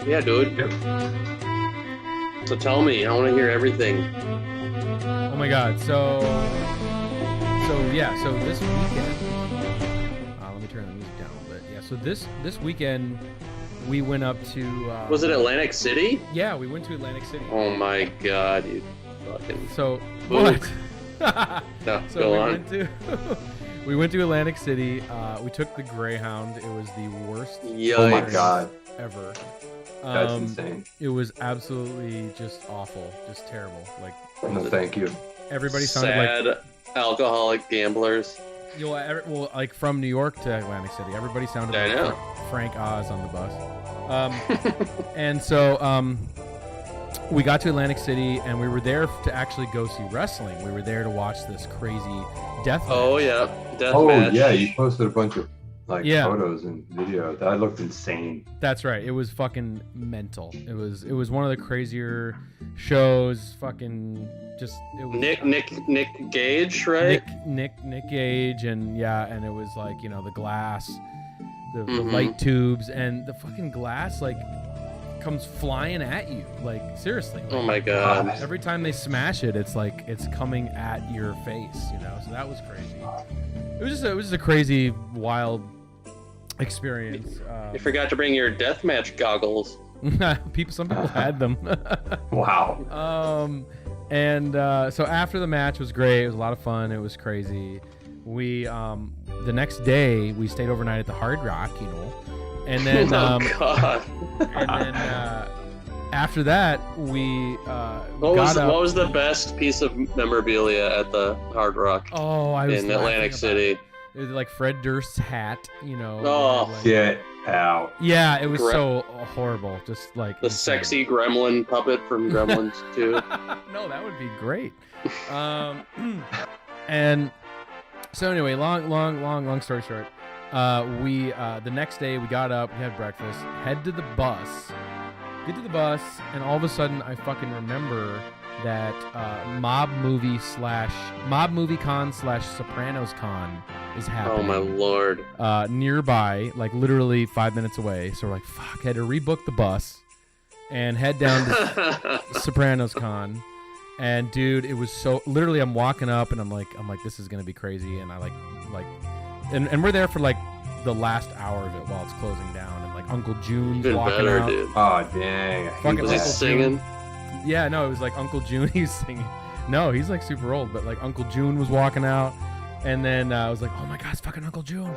Yeah, dude. Yep. So tell me, I want to hear everything. Oh my God. So this weekend. Let me turn the music down a little bit. Yeah. So this weekend we went up to. Was it Atlantic City? Yeah, we went to Atlantic City. Oh my God, you fucking. So Book. what? No, So go we on. we went to Atlantic City. We took the Greyhound. It was the worst Yikes. Oh my God. ever. That's insane. It was absolutely just awful, just terrible. Like No, thank you. everybody sounded like Sad alcoholic gamblers. well, like from New York to Atlantic City, everybody sounded I like know. Frank Oz on the bus. And so we got to Atlantic City, and we were there to actually go see wrestling. We were there to watch this crazy death match. Oh yeah, death Oh match. yeah, you posted a bunch of Yeah. photos and video. That looked insane. That's right. It was fucking mental. It was one of the crazier shows. Fucking just it was Nick Gage, right? Nick Gage, and and it was like, you know, the glass, the Mhm. light tubes, and the fucking glass like comes flying at you. Like seriously. Oh Like, my God. every time they smash it, it's like it's coming at your face, you know. So that was crazy. It was just a crazy, wild experience. You forgot to bring your deathmatch goggles. Some people had them. Wow. And so after the match was great. It was a lot of fun. It was crazy. We the next day we stayed overnight at the Hard Rock, you know, and then Oh God. and then after that we What got up. was the best piece of memorabilia at the Hard Rock Oh, I was in laughing Atlantic about City? It. It was like Fred Durst's hat, you know. Oh. like- Get out. yeah, it was Gra- so horrible. Just like The insane. sexy gremlin puppet from Gremlins 2. No, that would be great. And so anyway, long story short, we the next day we got up, we had breakfast, get to the bus, and all of a sudden I fucking remember that Mob Movie Con / Sopranos Con is Oh happening. my lord. Nearby, like literally 5 minutes away. So we're like, fuck, had to rebook the bus and head down to Sopranos Con. And dude, it was so literally I'm walking up and I'm like this is gonna be crazy, and I like and we're there for like the last hour of it while it's closing down, and like Uncle June's Even walking better, out. dude. Oh dang. I hate Fucking Was he that. singing? Yeah, no, it was like Uncle June. He was singing. No, he's like super old, but like Uncle June was walking out, and then I was like, oh my God, it's fucking Uncle June.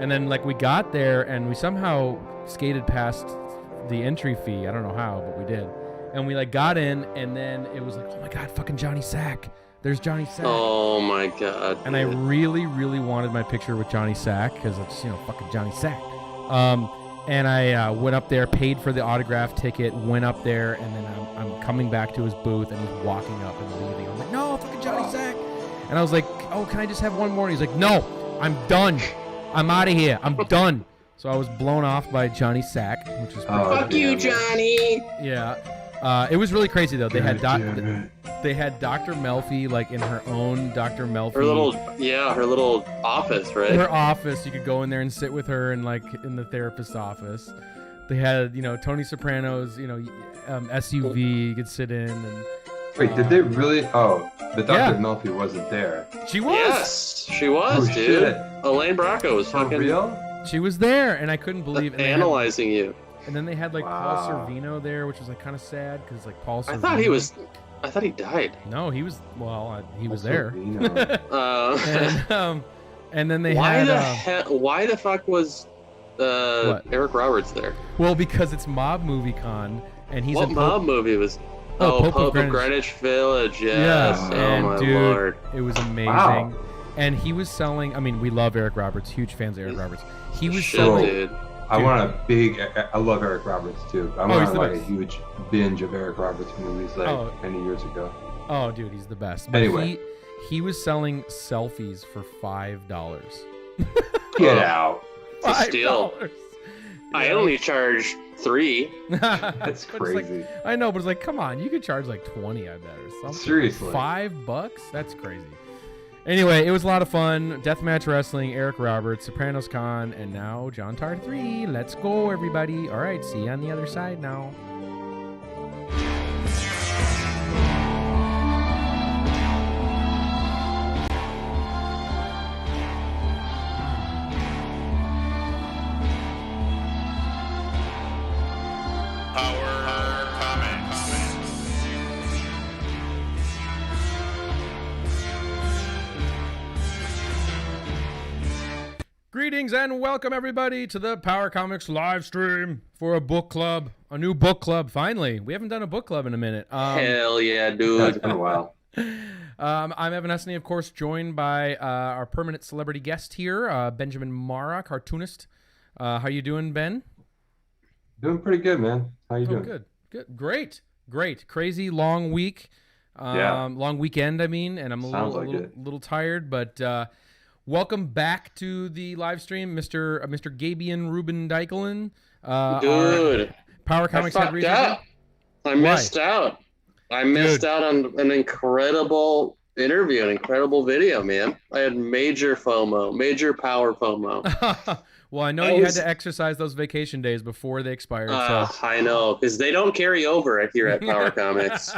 And then like we got there and we somehow skated past the entry fee. I don't know how, but we did. And we like got in, and then it was like, oh my God, fucking Johnny Sack. There's Johnny Sack. Oh my God. And I dude. really, really wanted my picture with Johnny Sack because it's, you know, fucking Johnny Sack. And I went up there, paid for the autograph ticket, went up there, and then I'm coming back to his booth, and he's walking up and leaving. I'm like, no, fucking Johnny Sack. And I was like, oh, can I just have one more? And he's like, no, I'm done. I'm out of here. I'm done. So I was blown off by Johnny Sack, which was pretty Oh, Fuck you, damn it. Johnny. yeah. It was really crazy though. They had God damn it. they had Dr. Melfi like in her own Dr. Melfi. Her little office, right? Her office. You could go in there and sit with her and like in the therapist's office. They had, you know, Tony Soprano's, you know, SUV you could sit in, and Wait, did they really? Oh, the Dr. Yeah. Melfi wasn't there. she was. Yes, she was, Oh, dude. shit. Elaine Bracco was For fucking real? She was there, and I couldn't believe it. analyzing you. And then they had like Wow. Paul Sorvino there, which was like kind of sad because like Paul Sorvino. I thought he died. No, he was. Well, he was Also, there. you know, And then they why had. why the fuck was What? Eric Roberts there? Well, because it's Mob Movie Con, and he's What in mob movie was? Oh, Oh, Pope of Greenwich Village. Yes. Yeah, Oh and my dude, lord. It was amazing. Wow. And he was selling. I mean, we love Eric Roberts. Huge fans of Eric Roberts. He was Shit, selling. dude. I want a big. I love Eric Roberts too. I he's want the like a best. huge binge of Eric Roberts movies like Oh. many years ago. Oh, dude, he's the best. But Anyway. he was selling selfies for $5. Get Oh. out. It's a steal. I only charge $3. That's But it's like- crazy. I know, but it's like, come on, you could charge like 20, I bet, or something. Seriously. $5? That's crazy. Anyway, it was a lot of fun. Deathmatch Wrestling, Eric Roberts, Sopranos Con, and now Jontar'd 3. Let's go, everybody. All right, see you on the other side now. Greetings and welcome everybody to the Power Comics live stream for a book club, a new book club. Finally, we haven't done a book club in a minute. Hell yeah, dude! It's been a while. I'm Evan Esney, of course, joined by our permanent celebrity guest here, Benjamin Marra, cartoonist. How you doing, Ben? Doing pretty good, man. How you doing? Good, great. Crazy long week, long weekend. I mean, and I'm a little tired, but. Welcome back to the live stream, Mr. Gabe Evan Ruben Dykelin. Dude, Power Comics head researcher. I missed out. I missed out on an incredible interview, an incredible video, man. I had major FOMO, major power FOMO. Well, I know you had to exercise those vacation days before they expired. So. I know, because they don't carry over here at Power Comics.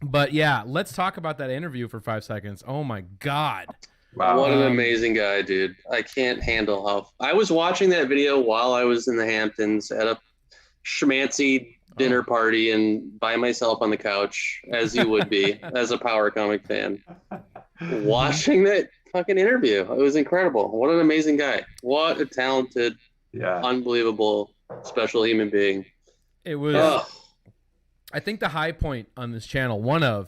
But yeah, let's talk about that interview for 5 seconds. Oh my God. Wow. What an amazing guy, dude. I can't handle how... I was watching that video while I was in the Hamptons at a schmancy dinner party and by myself on the couch, as you would be, as a Power Comic fan. Watching that fucking interview. It was incredible. What an amazing guy. What a talented, unbelievable, special human being. It was... I think the high point on this channel, what an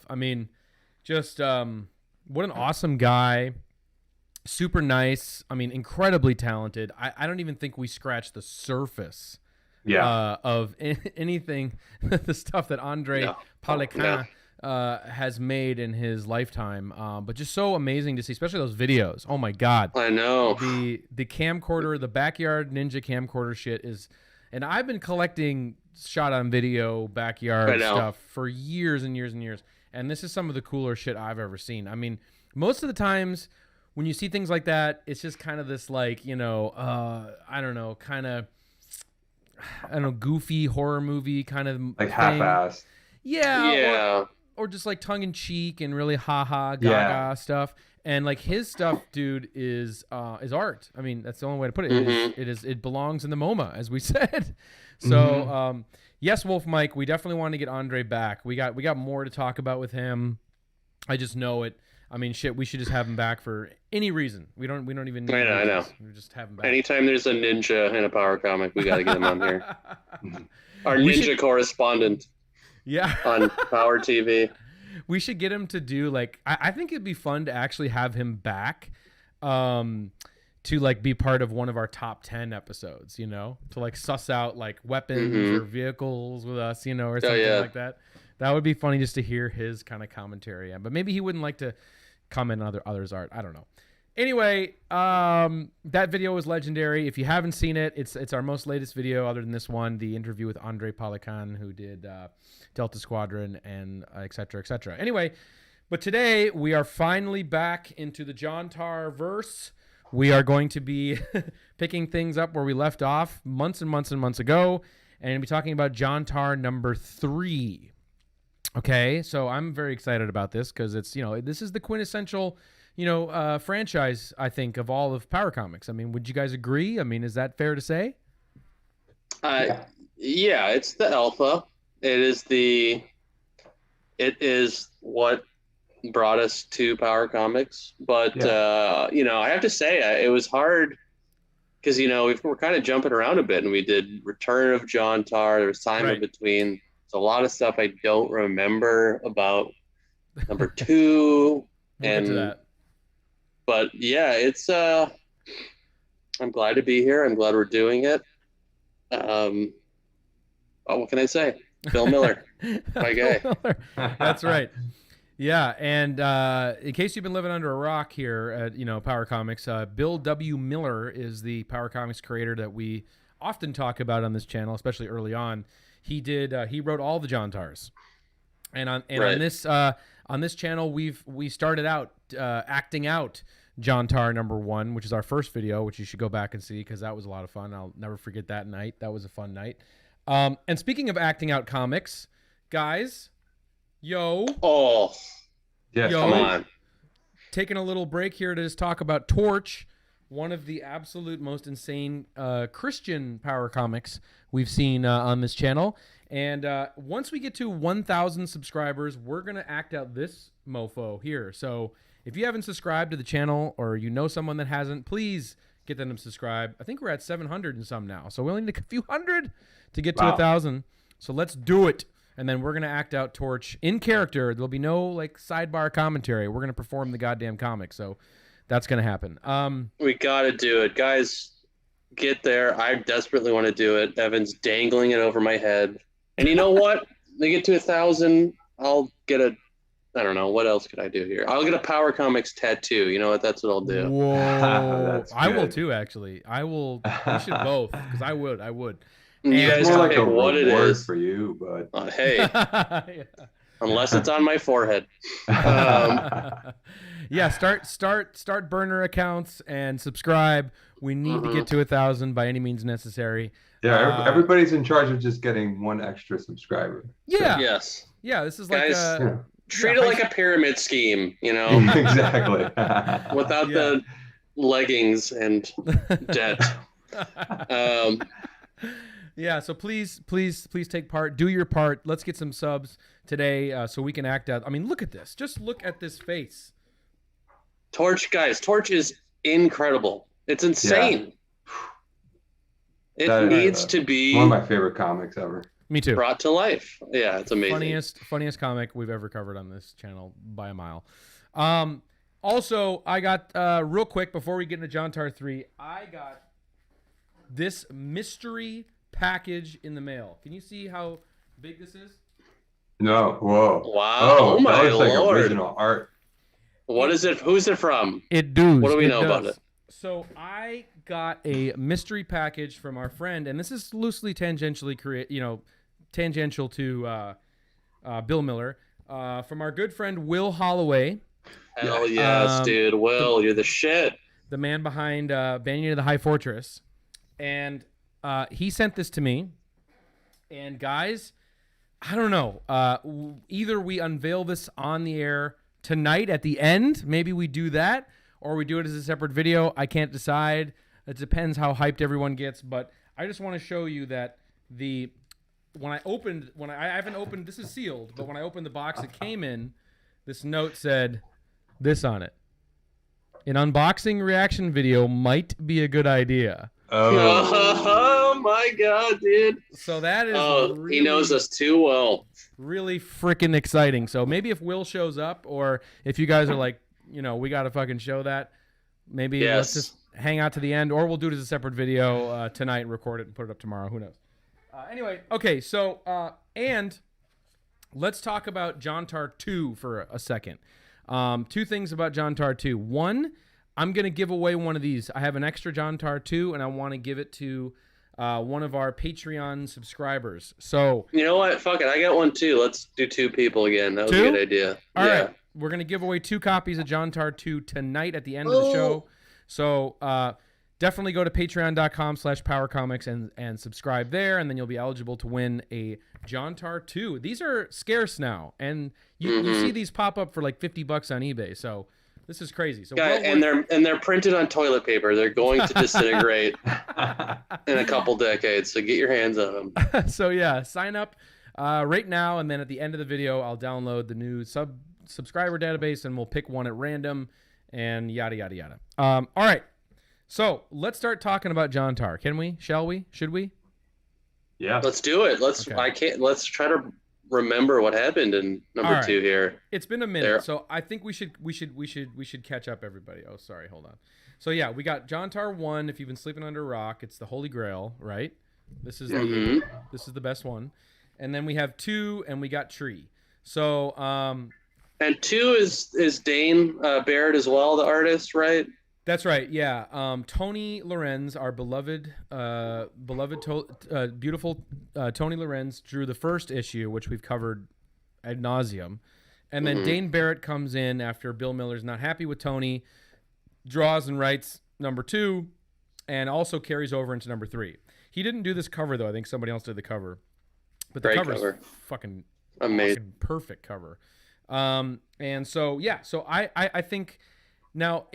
awesome guy, super nice. I mean, incredibly talented. I don't even think we scratched the surface of anything, the stuff that Andre Poliquin has made in his lifetime. But just so amazing to see, especially those videos. Oh my God. I know. The camcorder, the backyard ninja camcorder shit is, and I've been collecting shot on video backyard stuff for years and years and years, and this is some of the cooler shit I've ever seen. I mean, most of the times when you see things like that, it's just kind of this like, goofy horror movie kind of like thing. Half-assed. Or just like tongue-in-cheek and really gaga stuff. And like his stuff, dude, is art. I mean, that's the only way to put it. It belongs in the MoMA, as we said. So, yes, Wolf Mike, we definitely want to get Andre back. We got more to talk about with him. I just know it. I mean, shit, we should just have him back for any reason. We don't even need I know. We just have him back. Anytime there's a ninja in a Power Comic, we got to get him on here. Our ninja correspondent. Yeah. On Power TV. We should get him to do like I think it'd be fun to actually have him back to like be part of one of our top 10 episodes, to like suss out like weapons or vehicles with us, or something like that. That would be funny just to hear his kind of commentary. But maybe he wouldn't like to comment on others' art. I don't know. Anyway, that video was legendary. If you haven't seen it, it's our most latest video other than this one, the interview with Andre Poliquin, who did Delta Squadron and et cetera, et cetera. Anyway, but today we are finally back into the Jontar'd verse. We are going to be picking things up where we left off months and months and months ago, and we'll be talking about Jontar'd number 3. Okay, so I'm very excited about this because it's, this is the quintessential, franchise, I think, of all of Power Comics. I mean, would you guys agree? I mean, is that fair to say? Yeah, it's the alpha. It is what brought us to Power Comics. But, I have to say, it was hard because, we're kind of jumping around a bit, and we did Return of Jontar'd. There was time in between. There's a lot of stuff I don't remember about number 2. Get to that. But yeah, it's I'm glad to be here. I'm glad we're doing it. What can I say? Bill Miller, my guy. That's right. Yeah, and in case you've been living under a rock here at Power Comics, Bill W. Miller is the Power Comics creator that we often talk about on this channel, especially early on. He wrote all the Jontar'ds. And on this On this channel, we started out acting out Jontar'd #1, which is our first video, which you should go back and see because that was a lot of fun. I'll never forget that night. That was a fun night. And speaking of acting out comics, guys, Oh, yes, yo, come on. Taking a little break here to just talk about Torch, one of the absolute most insane Christian power comics we've seen on this channel. And once we get to 1,000 subscribers, we're going to act out this mofo here. So if you haven't subscribed to the channel or you know someone that hasn't, please get them to subscribe. I think we're at 700 and some now. So we only need a few hundred to get to 1,000. So let's do it. And then we're going to act out Torch in character. There'll be no like sidebar commentary. We're going to perform the goddamn comic. So that's going to happen. We got to do it. Guys, get there. I desperately want to do it. Evan's dangling it over my head. And you know what? They get to 1,000, I'll get I don't know. What else could I do here? I'll get a Power Comics tattoo. You know what? That's what I'll do. Whoa. I will too, actually. I will. We should both, because I would. You guys It's more like a what it reward is. for you, but Hey, Yeah. unless it's on my forehead. Yeah, start burner accounts and subscribe. We need to get to 1,000 by any means necessary. yeah, everybody's in charge of just getting one extra subscriber. Yeah. Yes. Yeah, this is like Guys, treat it like a pyramid scheme, you know, Exactly. without the leggings and debt. Yeah, so please take part. Do your part. Let's get some subs today so we can act out. I mean, look at this. Just look at this face. Torch, guys, Torch is incredible. It's insane. It That is, needs to be one of my favorite comics ever. Me too. brought to life. Yeah, it's amazing. Funniest comic we've ever covered on this channel by a mile. Also, I got real quick before we get into Jontar'd 3, I got this mystery package in the mail. Can you see how big this is? No, whoa. Wow. Oh, Oh my that looks like Lord. original art. What is it? Who's it from? It does. What do we know about it? So I got a mystery package from our friend, and this is loosely tangential to Bill Miller, from our good friend Will Holloway. Hell yes, dude. Will, you're the shit. The man behind Banyan of the High Fortress. And he sent this to me. And guys, I don't know. Either we unveil this on the air tonight at the end. Maybe we do that. Or we do it as a separate video. I can't decide. It depends how hyped everyone gets. But I just want to show you that I haven't opened, this is sealed, but when I opened the box it came in, this note said this on it. An unboxing reaction video might be a good idea. Oh my God, dude. So that is he knows us too well. Really freaking exciting. So maybe if Will shows up, or if you guys are like, we got to fucking show that, maybe let's just hang out to the end, or we'll do it as a separate video tonight and record it and put it up tomorrow. Who knows? Anyway, okay, so, and let's talk about Jontar'd 2 for a second. Two things about Jontar'd 2. One, I'm going to give away one of these. I have an extra Jontar'd 2, and I want to give it to one of our Patreon subscribers. So, you know what? Fuck it. I got one too. Let's do 2 people again. That was a good idea. All right. We're going to give away 2 copies of Jontar'd 2 tonight at the end of the show. So, definitely go to patreon.com/powercomics and subscribe there, and then you'll be eligible to win a Jontar'd 2. These are scarce now, and you see these pop up for like $50 on eBay. So this is crazy. So and they're printed on toilet paper. They're going to disintegrate in a couple decades. So get your hands on them. So yeah, sign up right now, and then at the end of the video, I'll download the new subscriber database, and we'll pick one at random, and yada yada yada. All right. So let's start talking about Jontar'd. Can we? Shall we? Should we? Yeah. Let's do it. Let's try to remember what happened in number 2 here. It's been a minute, so I think we should catch up, everybody. Oh, sorry, hold on. So yeah, we got Jontar'd 1. If you've been sleeping under a rock, it's the Holy Grail, right? This is the best one. And then we have 2, and we got Tree. So and 2 is Dane Barrett as well, the artist, right? That's right. Yeah. Tony Lorenz, our beautiful Tony Lorenz, drew the first issue, which we've covered ad nauseum, And then Dane Barrett comes in after Bill Miller's not happy with Tony, draws and writes number 2, and also carries over into number 3. He didn't do this cover, though. I think somebody else did the cover. But the cover is fucking amazing. Perfect cover. And so, yeah, so I think now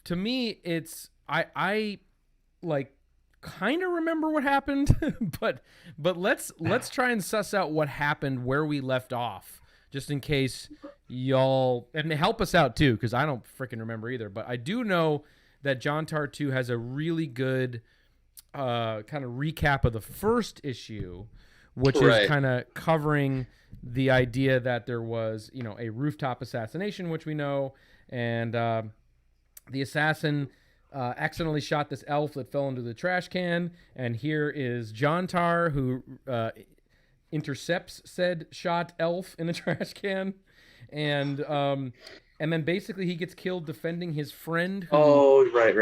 to me, I like kind of remember what happened, but let's try and suss out what happened where we left off. Just in case y'all, and help us out too, because I don't freaking remember either. But I do know that Jontar'd 2 has a really good kind of recap of the first issue, which is kind of covering the idea that there was, a rooftop assassination, which we know, and the assassin accidentally shot this elf that fell into the trash can, and here is Jontar'd, who intercepts said shot elf in the trash can, and then basically he gets killed defending his friend. Right.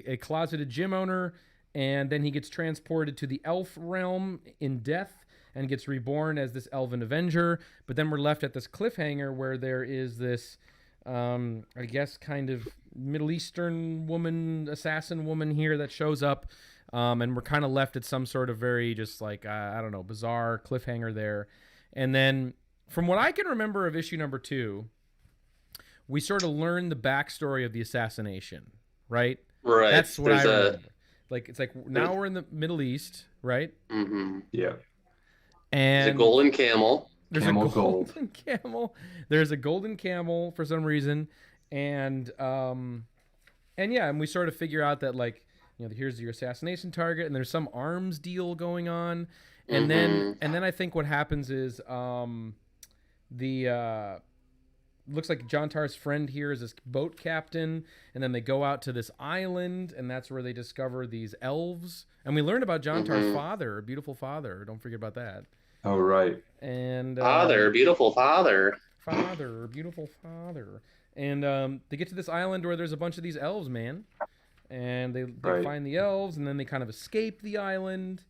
A closeted gym owner, and then he gets transported to the elf realm in death and gets reborn as this elven avenger. But then we're left at this cliffhanger where there is this, I guess, kind of Middle Eastern woman, assassin woman here that shows up. And we're kind of left at some sort of very just like, I don't know, bizarre cliffhanger there. And then from what I can remember of issue number 2, we sort of learn the backstory of the assassination, right? Right. That's what I remember. Like, it's like now we're in the Middle East, right? Mm-hmm. Yeah. And there's a golden camel. There's camel a golden camel. There's a golden camel for some reason. And we sort of figure out that, like, here's your assassination target, and there's some arms deal going on, and then I think what happens is looks like Jontar'd's friend here is this boat captain, and then they go out to this island, and that's where they discover these elves, and we learn about Jontar'd's father, beautiful father. Don't forget about that. Oh right. And beautiful father, beautiful father, and they get to this island where there's a bunch of these elves, man. And they find the elves, and then they kind of escape the island,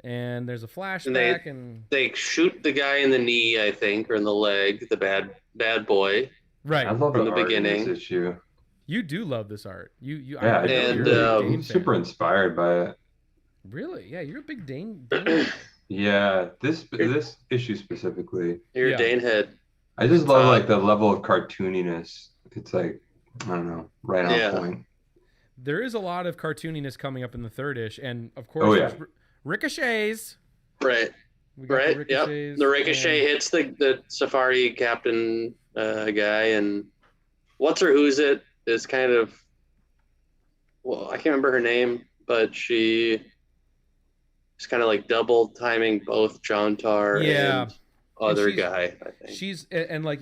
and there's a flashback, and they shoot the guy in the knee, I think, or in the leg, the bad boy. Right. I love from the the art beginning. In this issue. You do love this art. Yeah, I'm super inspired by it. Really? Yeah, you're a big Dane. Yeah, this issue specifically. You're a Dane head. I just love like the level of cartooniness. It's like, I don't know, right on point. There is a lot of cartooniness coming up in the third ish, and of course, ricochets. Right. Right. Yep. The ricochet hits the safari captain guy, and what's her who's it is kind of, well, I can't remember her name, but she is kind of like double timing both Jontar'd and other guy. I think she's like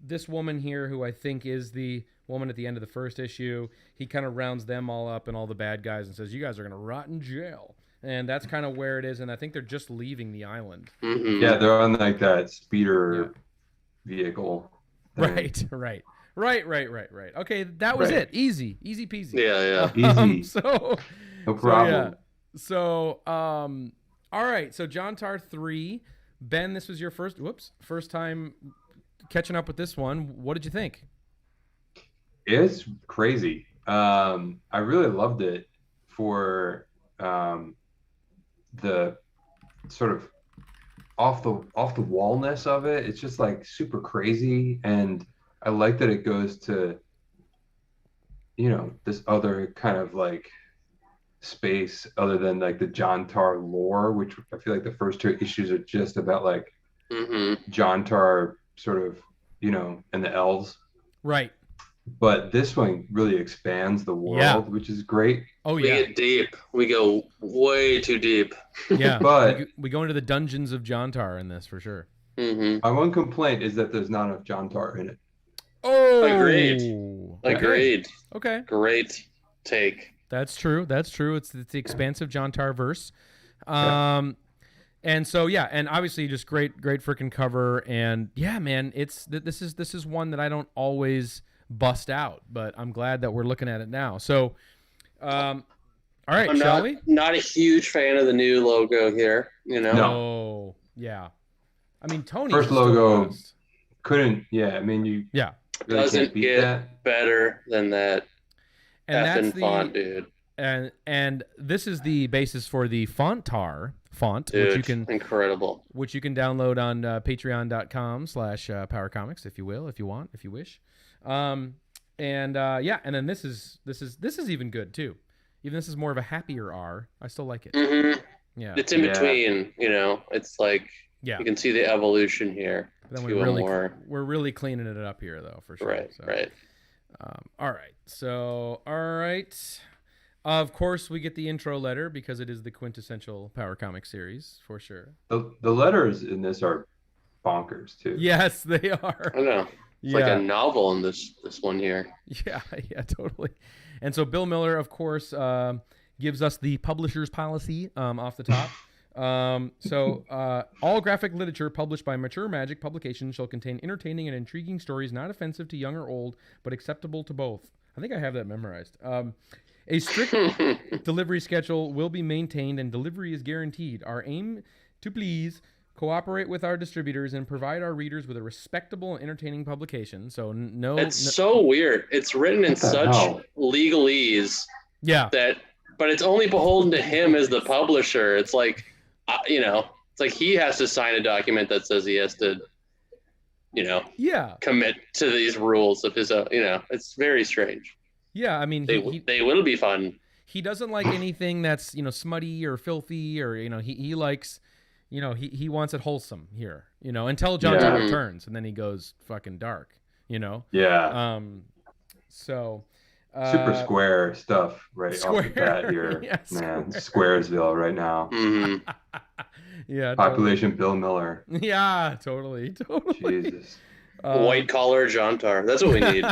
this woman here, who I think is the woman at the end of the first issue. He kind of rounds them all up and all the bad guys and says, "You guys are gonna rot in jail." And that's kind of where it is. And I think they're just leaving the island. Mm-hmm. Yeah, they're on like that speeder vehicle thing. Right. Okay, that was it. Easy peasy. Yeah. Easy. So no problem. All right. So Jontar'd 3. Ben, this was your first time catching up with this one. What did you think? It's crazy. I really loved it for the sort of off the wallness of it. It's just like super crazy, and I like that it goes to this other kind of like space other than like the Jontar'd lore, which I feel like the first 2 issues are just about like Jontar'd sort of and the elves, right? But this one really expands the world, which is great. Oh, we get deep. We go way too deep. Yeah, but we go into the dungeons of Jontar'd in this for sure. My one complaint is that there's not enough Jontar'd in it. Oh, agreed. Okay, great take. That's true. It's the expansive Jontar'd verse. And so and obviously just great freaking cover, and man, this is one that I don't always bust out, but I'm glad that we're looking at it now. So, all right, shall we? Not a huge fan of the new logo here, No, yeah. I mean, Tony's First is still logo the best. couldn't. Yeah, I mean, you Yeah, really Doesn't can't beat get that. better than that and that's effing font, dude. and this is the basis for the Jontar'd font, Dude, which incredible. you can download on patreon.com/powercomics if you wish. And then this is even good too. Even this is more of a happier R. I still like it. Mm-hmm. Yeah, It's in between, it's like yeah. you can see the evolution here. Then More. we're really cleaning it up here though, for sure. Right, so. right. All right. So, all right. Of course, we get the intro letter because it is the quintessential Power Comic series for sure. The letters in this are bonkers too. Yes, they are. I know. It's like a novel in this one here. Yeah, totally. And so Bill Miller, of course, gives us the publisher's policy off the top. All graphic literature published by Mature Magic Publications shall contain entertaining and intriguing stories not offensive to young or old, but acceptable to both. I think I have that memorized. A strict delivery schedule will be maintained and delivery is guaranteed. Our aim to please cooperate with our distributors and provide our readers with a respectable and entertaining publication. So so weird. It's written in such legalese. Yeah. But it's only beholden to him as the publisher. It's like, it's like he has to sign a document that says he has to, commit to these rules of his own. It's very strange. Yeah, I mean, they will be fun. He doesn't like anything that's smutty or filthy or he likes, he wants it wholesome here, until Jontar'd returns and then he goes fucking dark, Yeah. So. Super square stuff off the bat here. Yeah, man. Squaresville right now. Mm-hmm. Yeah. Population Bill Miller. Yeah, totally. Jesus. White collar Jontar'd. That's what we need.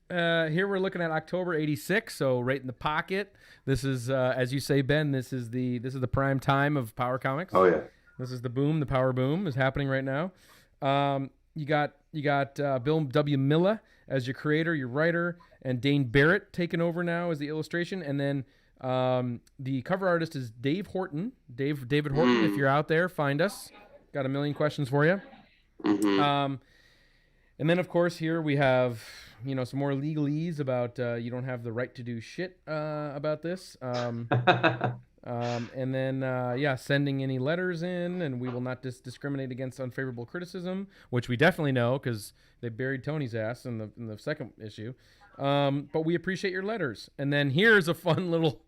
Here we're looking at October '86, so right in the pocket. This is, as you say, Ben. This is the prime time of Power Comics. Oh yeah. This is the power boom is happening right now. You got Bill W. Miller as your creator, your writer, and Dane Barrett taking over now as the illustration, and then the cover artist is David Horton. If you're out there, find us. Got a million questions for you. Mm-hmm. And then, of course, here we have, some more legalese about you don't have the right to do shit about this. And then, sending any letters in, and we will not discriminate against unfavorable criticism, which we definitely know because they buried Tony's ass in the second issue. But we appreciate your letters. And then here's a fun little...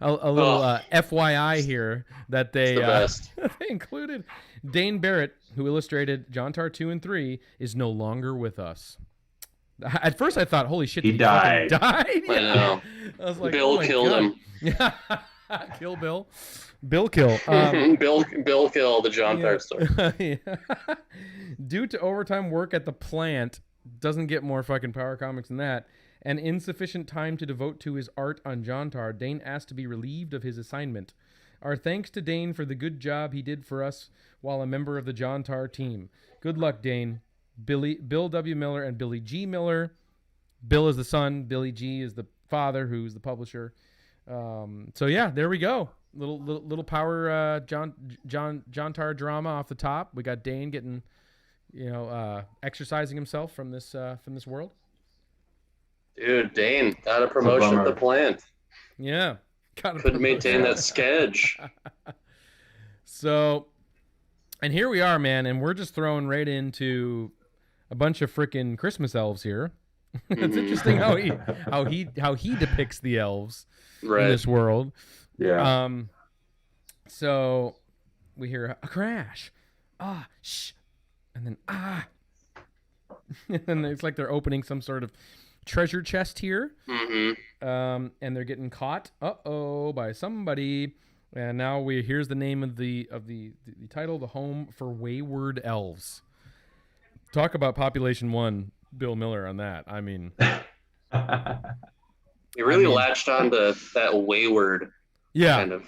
FYI here that they they included Dane Barrett, who illustrated Jontar'd 2 and 3, is no longer with us. At first I thought, holy shit, he died. Yeah. I know. I was like, Bill killed him. Yeah. Kill Bill. Bill kill. Bill kill the Jontar'd story. Yeah. Due to overtime work at the plant, doesn't get more fucking Power Comics than that, and insufficient time to devote to his art on Jontar'd, Dane asked to be relieved of his assignment. Our thanks to Dane for the good job he did for us while a member of the Jontar'd team. Good luck, Dane. Bill W. Miller and Billy G. Miller. Bill is the son. Billy G. is the father, who's the publisher. So yeah, there we go. Little power Jontar'd drama off the top. We got Dane getting, exercising himself from this world. Dude, Dane got a promotion at the plant. Yeah. Couldn't maintain that sketch. So, and here we are, man, and we're just throwing right into a bunch of freaking Christmas elves here. It's interesting how he depicts the elves in this world. Yeah. So we hear a crash. Shh. And then and then it's like they're opening some sort of treasure chest here. Mm-hmm. And they're getting caught by somebody. And now here's the name of the title, The Home for Wayward Elves. Talk about Population 1, Bill Miller on that. I mean, he really latched on to that wayward kind of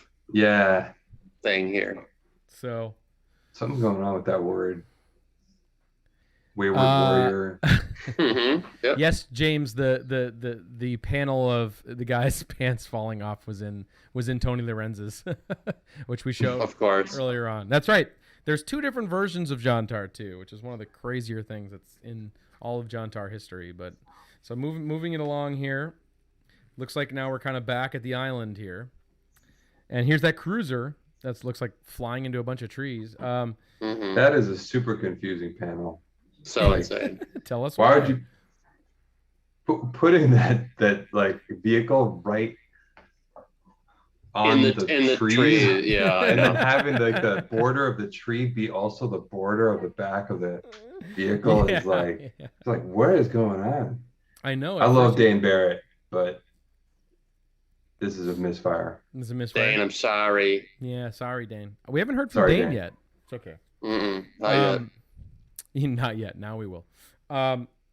thing here. So something's going on with that word. Wayward Warrior. Yep. Yes, James. The panel of the guy's pants falling off was in Tony Lorenz's, which we showed Of course. earlier on. That's right. There's 2 different versions of Jontar'd too, which is one of the crazier things that's in all of Jontar'd history. But so moving it along here, looks like now we're kind of back at the island here, and here's that cruiser that looks like flying into a bunch of trees. That is a super confusing panel. So insane. Tell us why would you putting that like vehicle right on the tree? Yeah, and then having like the border of the tree be also the border of the back of the vehicle is like it's like what is going on? I know. I love Dane Barrett, but this is a misfire. This is a misfire. Dane, I'm sorry. Yeah, sorry, Dane. We haven't heard from Dane yet. It's okay. Not yet. Not yet. Now we will.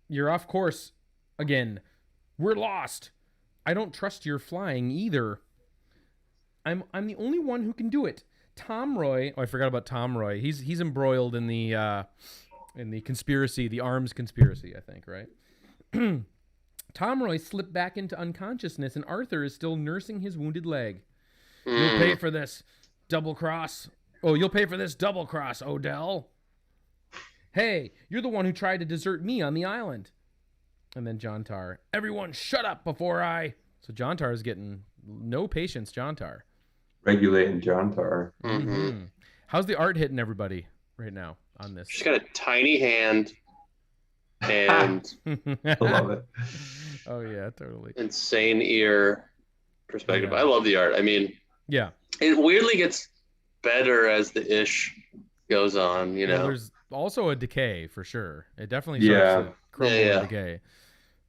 You're off course again. We're lost. I don't trust your flying either. I'm the only one who can do it. Tom Roy. Oh, I forgot about Tom Roy. He's embroiled in the conspiracy, the arms conspiracy, I think, right? Tom Roy slipped back into unconsciousness, and Arthur is still nursing his wounded leg. You'll pay for this double cross. Oh, you'll pay for this double cross, Odell. Hey, you're the one who tried to desert me on the island. And then Jontar'd. Everyone shut up before I... So Jontar'd is getting no patience, Jontar'd. Regulating Jontar'd. How's the art hitting everybody right now on this? She's got a tiny hand and I love it. Oh, yeah, totally. insane ear perspective. Yeah. I love the art. I mean, Yeah. it weirdly gets better as the ish goes on, you know? Well, there's also a decay for sure. It definitely starts to crumble and decay.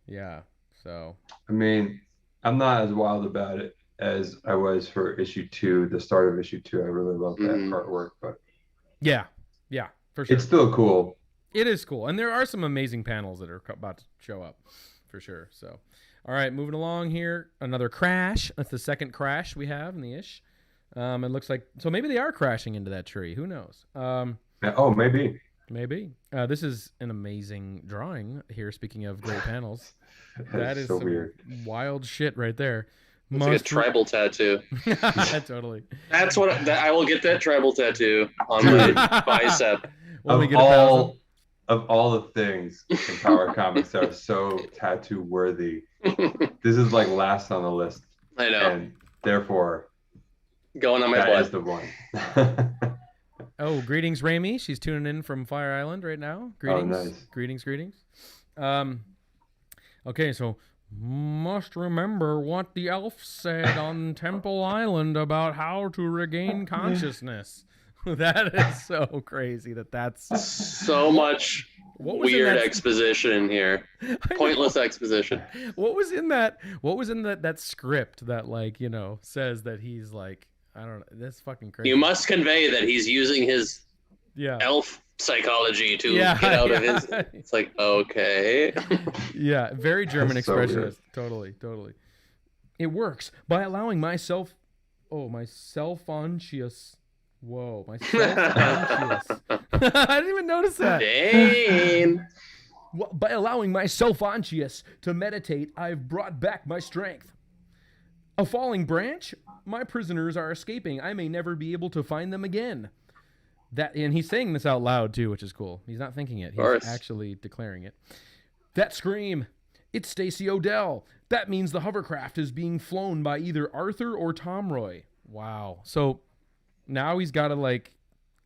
Yeah. So. I mean, I'm not as wild about it as I was for issue 2, the start of issue 2. I really love that artwork, but Yeah, for sure. it's still cool. It is cool, and there are some amazing panels that are about to show up, for sure. So, all right, moving along here, another crash. That's the second crash we have in the ish. It looks like so maybe they are crashing into that tree. Who knows? Maybe. Maybe. This is an amazing drawing here. Speaking of great panels, that is so some weird. wild shit right there. It's like a tribal tattoo. Totally. That's what I will get that tribal tattoo on my bicep. Of all the things in Power Comics that are so tattoo worthy, this is like last on the list. I know. And therefore, going on my that blood. is the one. Oh, greetings, Raimi. She's tuning in from Fire Island right now. Greetings. Oh, nice. Greetings. Okay, so must remember what the elf said on Temple Island about how to regain consciousness. That is so crazy that's so much weird exposition here. Pointless exposition. What was in that script that, like, you know, says that he's like, I don't know, that's fucking crazy. You must convey that he's using his elf psychology to get out of his. It's like, okay. Yeah, very German expressionist. So totally. It works by allowing my self-conscious. Whoa, my self-conscious. I didn't even notice that. Dane. By allowing my self-conscious to meditate, I've brought back my strength. A falling branch? My prisoners are escaping. I may never be able to find them again. And he's saying this out loud too, which is cool. He's not thinking it. He's actually declaring it. That scream. It's Stacy Odell. That means the hovercraft is being flown by either Arthur or Tom Roy. Wow. So now he's got to, like,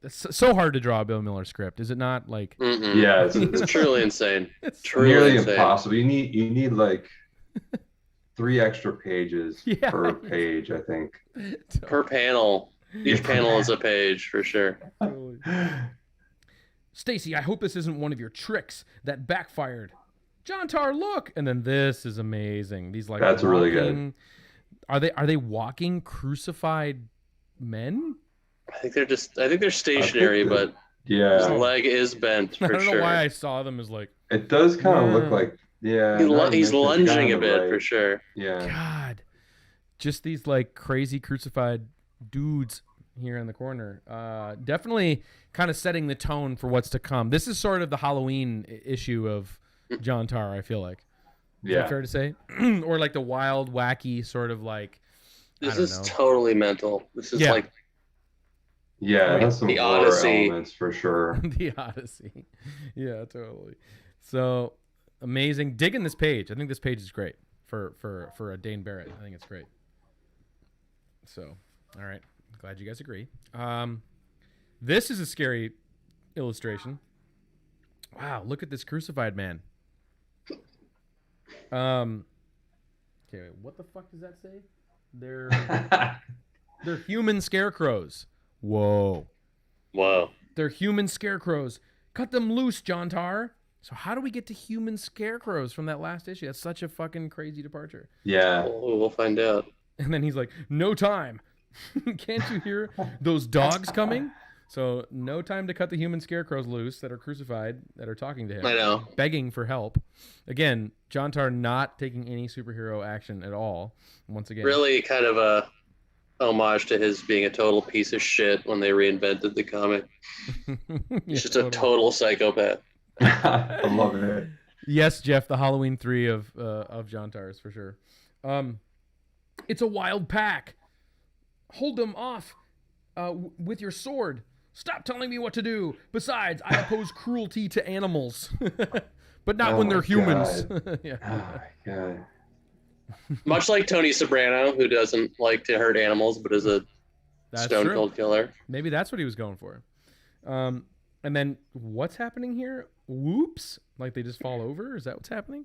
it's so hard to draw a Bill Miller script. Is it not? Like, yeah, it's truly insane. It's nearly impossible. You need like 3 extra pages per page, I think. Per panel. Each panel is a page for sure. Stacy, I hope this isn't one of your tricks that backfired. Jontar'd, look! And then this is amazing. These, like, that's really good. Are they walking crucified men? I think they're stationary, but his leg is bent for sure. I don't know why I saw them as, like, it does kind of look like he's lunging a bit for sure. Yeah. God, just these, like, crazy crucified dudes here in the corner. Definitely kind of setting the tone for what's to come. This is sort of the Halloween issue of Jontar'd, I feel like. Is that fair to say? Or like the wild, wacky sort of like. This is totally mental. This is like. Yeah, it has some horror elements for sure. The Odyssey. Yeah, totally. So amazing. Digging this page. I think this page is great for a Dane Barrett. I think it's great. So, all right. Glad you guys agree. This is a scary illustration. Wow, look at this crucified man. Okay, what the fuck does that say? They're human scarecrows. Whoa. They're human scarecrows. Cut them loose, Jontar'd. So how do we get to human scarecrows from that last issue? That's such a fucking crazy departure. Yeah. We'll find out. And then he's like, no time. Can't you hear those dogs coming? So no time to cut the human scarecrows loose that are crucified, that are talking to him. I know. Begging for help. Again, Jontar'd not taking any superhero action at all. Once again. Really kind of a homage to his being a total piece of shit when they reinvented the comic. He's just a total psychopath. I love it. Yes, Jeff, the Halloween 3 of Jontar'd for sure. It's a wild pack. Hold them off with your sword. Stop telling me what to do. Besides, I oppose cruelty to animals, but not when they're humans. Yeah. Oh my God. Much like Tony Soprano, who doesn't like to hurt animals, but is a stone cold killer. Maybe that's what he was going for. And then what's happening here? Whoops! Like they just fall over? Is that what's happening?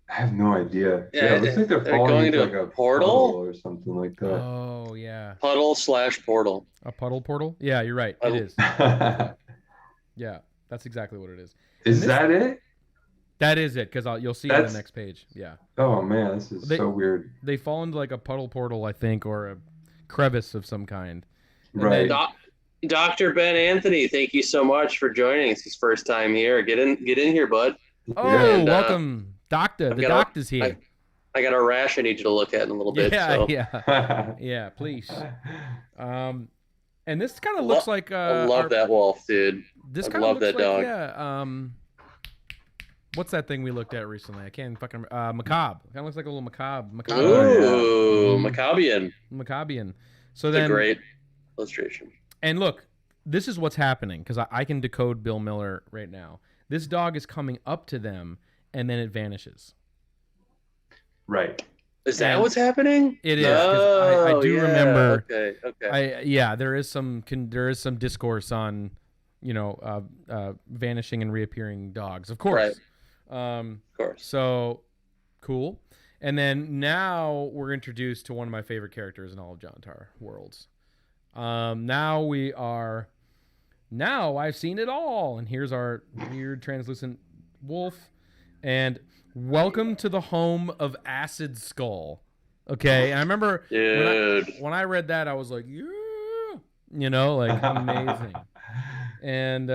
I have no idea. Yeah, it looks like they're falling going into into like a portal or something like that. Oh yeah. Puddle/portal. A puddle portal? Yeah, you're right. It is. Yeah, that's exactly what it is. Is that it? That is it, because you'll see it on the next page. Yeah. Oh man, this is so weird. They fall into like a puddle portal, I think, or a crevice of some kind. Right. Dr. Ben Anthony, thank you so much for joining us. His first time here. Get in here, bud. Oh, and, welcome, Doctor. The doctor's here. I got a rash I need you to look at in a little bit. Yeah, yeah, please. And this kind of looks like. I love that wolf, dude. This kind of looks that dog. Yeah. What's that thing we looked at recently? I can't fucking macabre. Kind of looks like a little macabre. Ooh, Maccabian. Maccabian. So it's then, a great illustration. And look, this is what's happening because I can decode Bill Miller right now. This dog is coming up to them, and then it vanishes. Right. Is that what's happening? It is. I do remember. Okay. There is some discourse on, vanishing and reappearing dogs. Of course. Right. Of course. So, cool. And then now we're introduced to one of my favorite characters in all of Jontar'd worlds. Now I've seen it all. And here's our weird translucent wolf. And welcome to the home of Acid Skull. Okay. And I remember when I read that, I was like, yeah, amazing. And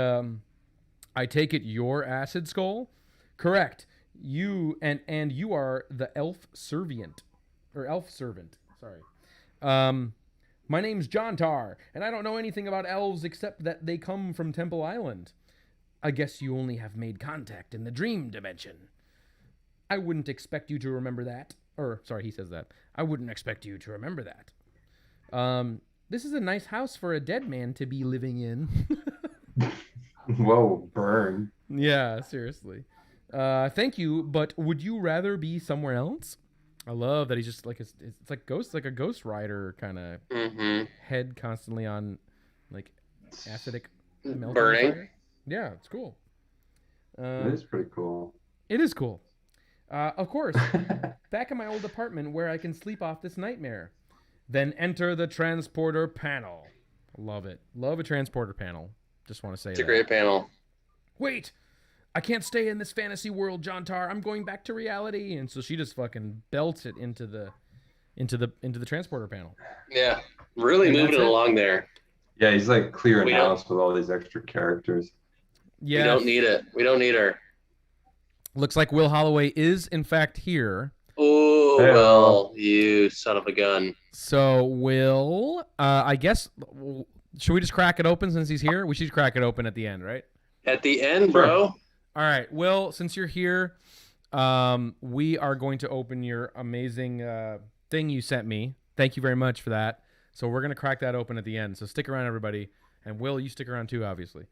I take it you're Acid Skull? Correct. You and you are the elf servant. Sorry. My name's Jontar'd, and I don't know anything about elves except that they come from Temple Island. I guess you only have made contact in the dream dimension. I wouldn't expect you to remember that. He says that. I wouldn't expect you to remember that. This is a nice house for a dead man to be living in. Whoa, burn. Yeah, seriously. Thank you, but would you rather be somewhere else? I love that he's just like it's like a Ghost Rider kind of head constantly on like acidic burning. Fire. Yeah, it's cool. It is pretty cool. It is cool. Of course, back in my old apartment where I can sleep off this nightmare. Then enter the transporter panel. Love it. Love a transporter panel. Just want to say it's a great panel. Wait. I can't stay in this fantasy world, Jontar'd. I'm going back to reality. And so she just fucking belts it into the transporter panel. Yeah. Really moving it along there. Yeah, he's like clearing house with all these extra characters. Yeah. We don't need it. We don't need her. Looks like Will Holloway is in fact here. Oh, well, you son of a gun. So Will, I guess should we just crack it open since he's here? We should crack it open at the end, right? At the end, bro. All right. Will, since you're here, we are going to open your amazing thing you sent me. Thank you very much for that. So we're going to crack that open at the end. So stick around, everybody. And Will, you stick around too, obviously.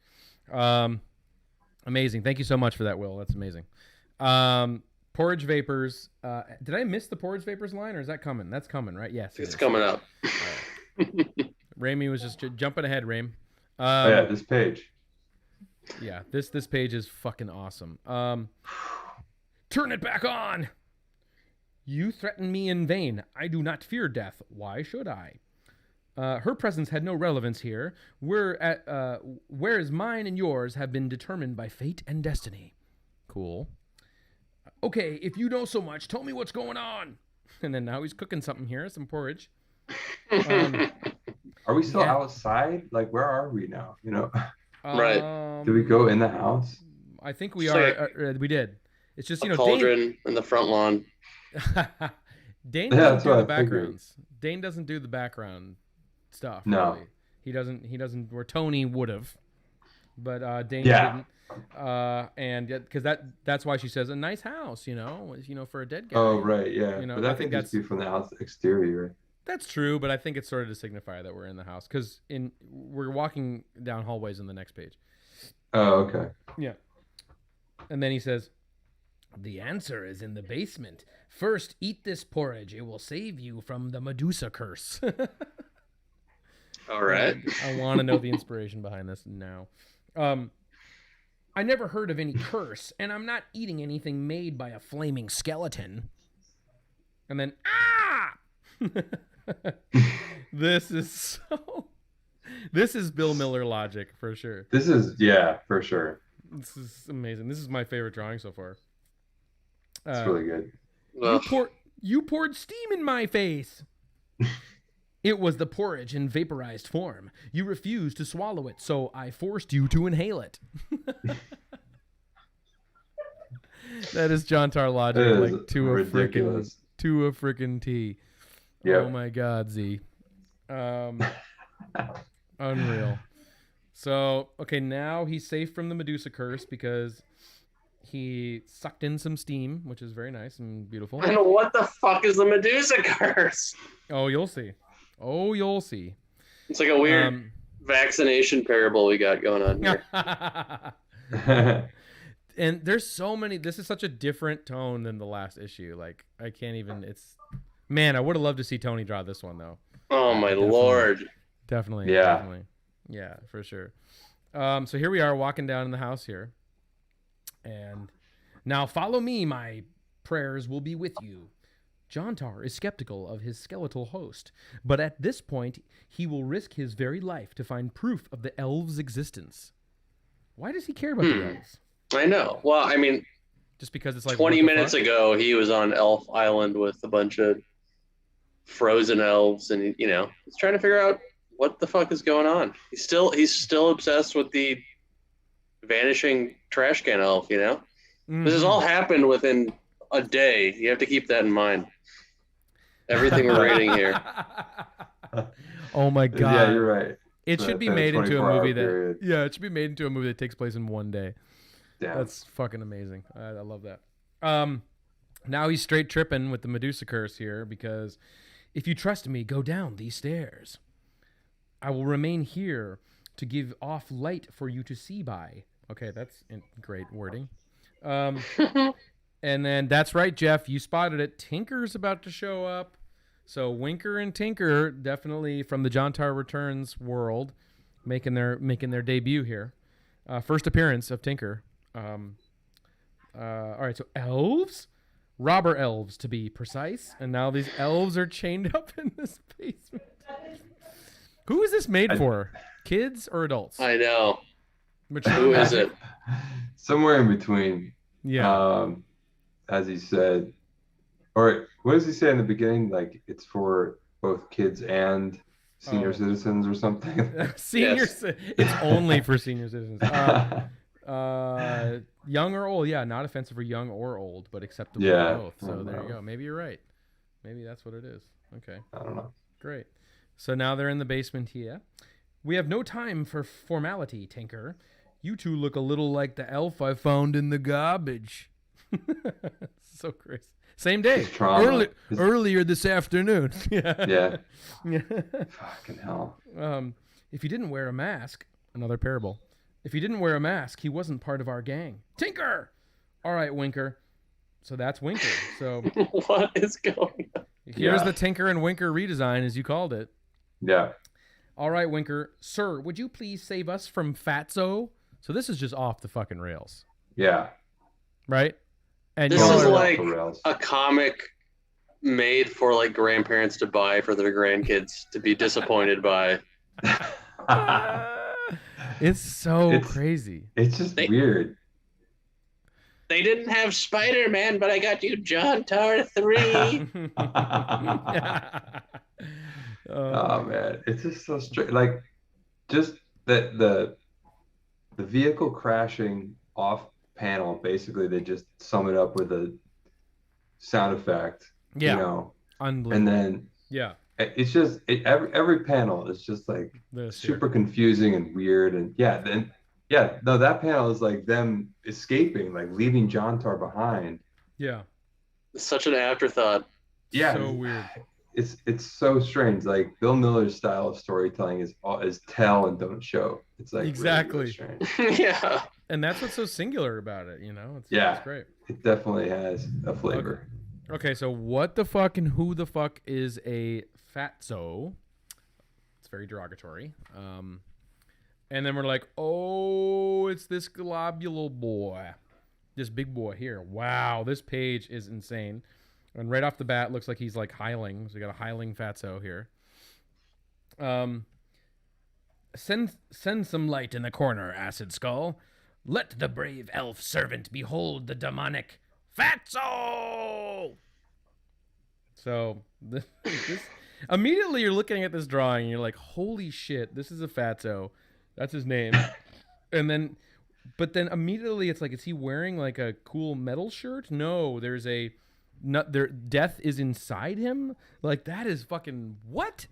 Amazing. Thank you so much for that, Will. That's amazing. Porridge Vapors. Did I miss the Porridge Vapors line, or is that coming? That's coming, right? Yes. It's coming up. Ramey was just jumping ahead, Rame. This page. Yeah, this page is fucking awesome. Turn it back on. You threaten me in vain. I do not fear death. Why should I? Her presence had no relevance here. Whereas mine and yours have been determined by fate and destiny. Cool. Okay, if you know so much, tell me what's going on. And then now he's cooking something here, some porridge. Are we still outside? Like, where are we now? You know, right? Did we go in the house? I think we are. We did. It's just cauldron in the front lawn. Dane doesn't do the backgrounds. Dane doesn't do the background stuff. No, really. He doesn't. Where Tony would have, but Dane didn't. And because that's why she says a nice house, for a dead guy. Oh right, yeah. But I think that's from the exterior. That's true, but I think it's sort of to signify that we're in the house because we're walking down hallways in the next page. Oh, okay. Yeah. And then he says, "The answer is in the basement. First, eat this porridge. It will save you from the Medusa curse." All right. I want to know the inspiration behind this now. I never heard of any curse, and I'm not eating anything made by a flaming skeleton. And then, This is Bill Miller logic for sure. This is, for sure. This is amazing. This is my favorite drawing so far. It's really good. You poured steam in my face. It was the porridge in vaporized form. You refused to swallow it, so I forced you to inhale it. That is Jontar'd logic, like to a freaking T. Yep. Oh my God, Z. Unreal. So, okay, now he's safe from the Medusa curse because he sucked in some steam, which is very nice and beautiful. And what the fuck is the Medusa curse? Oh, you'll see. It's like a weird vaccination parable we got going on here. And there's so many. This is such a different tone than the last issue. Like, I can't even. Man, I would have loved to see Tony draw this one, though. Oh, my Lord. Definitely. Yeah, for sure. So here we are walking down in the house here. And now follow me. My prayers will be with you. Jontar'd is skeptical of his skeletal host, but at this point, he will risk his very life to find proof of the elves' existence. Why does he care about the elves? I know. Well, I mean, just because it's like 20 minutes ago, he was on Elf Island with a bunch of frozen elves, and he's trying to figure out what the fuck is going on. He's still obsessed with the vanishing trash can elf. Mm-hmm. This has all happened within a day. You have to keep that in mind. Everything we're rating here. Oh my God. Yeah, you're right. It should be made into a movie it should be made into a movie that takes place in one day. Damn. That's fucking amazing. I love that. Now he's straight tripping with the Medusa curse here because if you trust me, go down these stairs. I will remain here to give off light for you to see by. Okay, that's great wording. And then that's right, Jeff. You spotted it. Tinker's about to show up. So Winker and Tinker definitely from the Jontar'd Returns world, making their debut here. First appearance of Tinker. All right, so elves, robber elves to be precise, and now these elves are chained up in this basement. Who is this made for? Kids or adults? I know. Who is it? Somewhere in between. Yeah. As he said, or what does he say in the beginning? Like it's for both kids and senior citizens or something. It's only for senior citizens. Young or old, not offensive for young or old, but acceptable for both. So there you go. Maybe you're right. Maybe that's what it is. Okay. I don't know. Great. So now they're in the basement here. We have no time for formality, Tinker. You two look a little like the elf I found in the garbage. So crazy. Same day. Earlier this afternoon. Yeah. Fucking hell. If he didn't wear a mask, another parable. If he didn't wear a mask, he wasn't part of our gang. Tinker! All right, Winker. So that's Winker. So what is going on? Here's the Tinker and Winker redesign, as you called it. Yeah. All right, Winker. Sir, would you please save us from Fatso? So this is just off the fucking rails. Yeah. Right? And this is like a comic made for like grandparents to buy for their grandkids to be disappointed by. It's so crazy. It's just weird. They didn't have Spider-Man, but I got you Jontar'd 3. Oh man, it's just so straight. Like, just that the vehicle crashing off panel. Basically, they just sum it up with a sound effect. Yeah, you know, unbelievable. And then it's just every panel is just like super confusing and weird. And that panel is like them escaping, like leaving Jontar'd behind. Yeah, such an afterthought. Yeah, so weird. It's so strange. Like Bill Miller's style of storytelling is tell and don't show. It's like exactly really, really strange. Yeah, and that's what's so singular about it. You know, it's great. It definitely has a flavor. Okay, so what the fuck and who the fuck is a fatso? It's very derogatory. And then we're like, oh, it's this globule boy, this big boy here. Wow, this page is insane. And right off the bat, looks like he's like hiling. So we got a hiling fatso here. Send some light in the corner, Acid Skull. Let the brave elf servant behold the demonic fatso. So this immediately you're looking at this drawing and you're like, holy shit, this is a fatso. That's his name. But then immediately it's like, is he wearing like a cool metal shirt? No, there's death is inside him. Like, that is fucking what?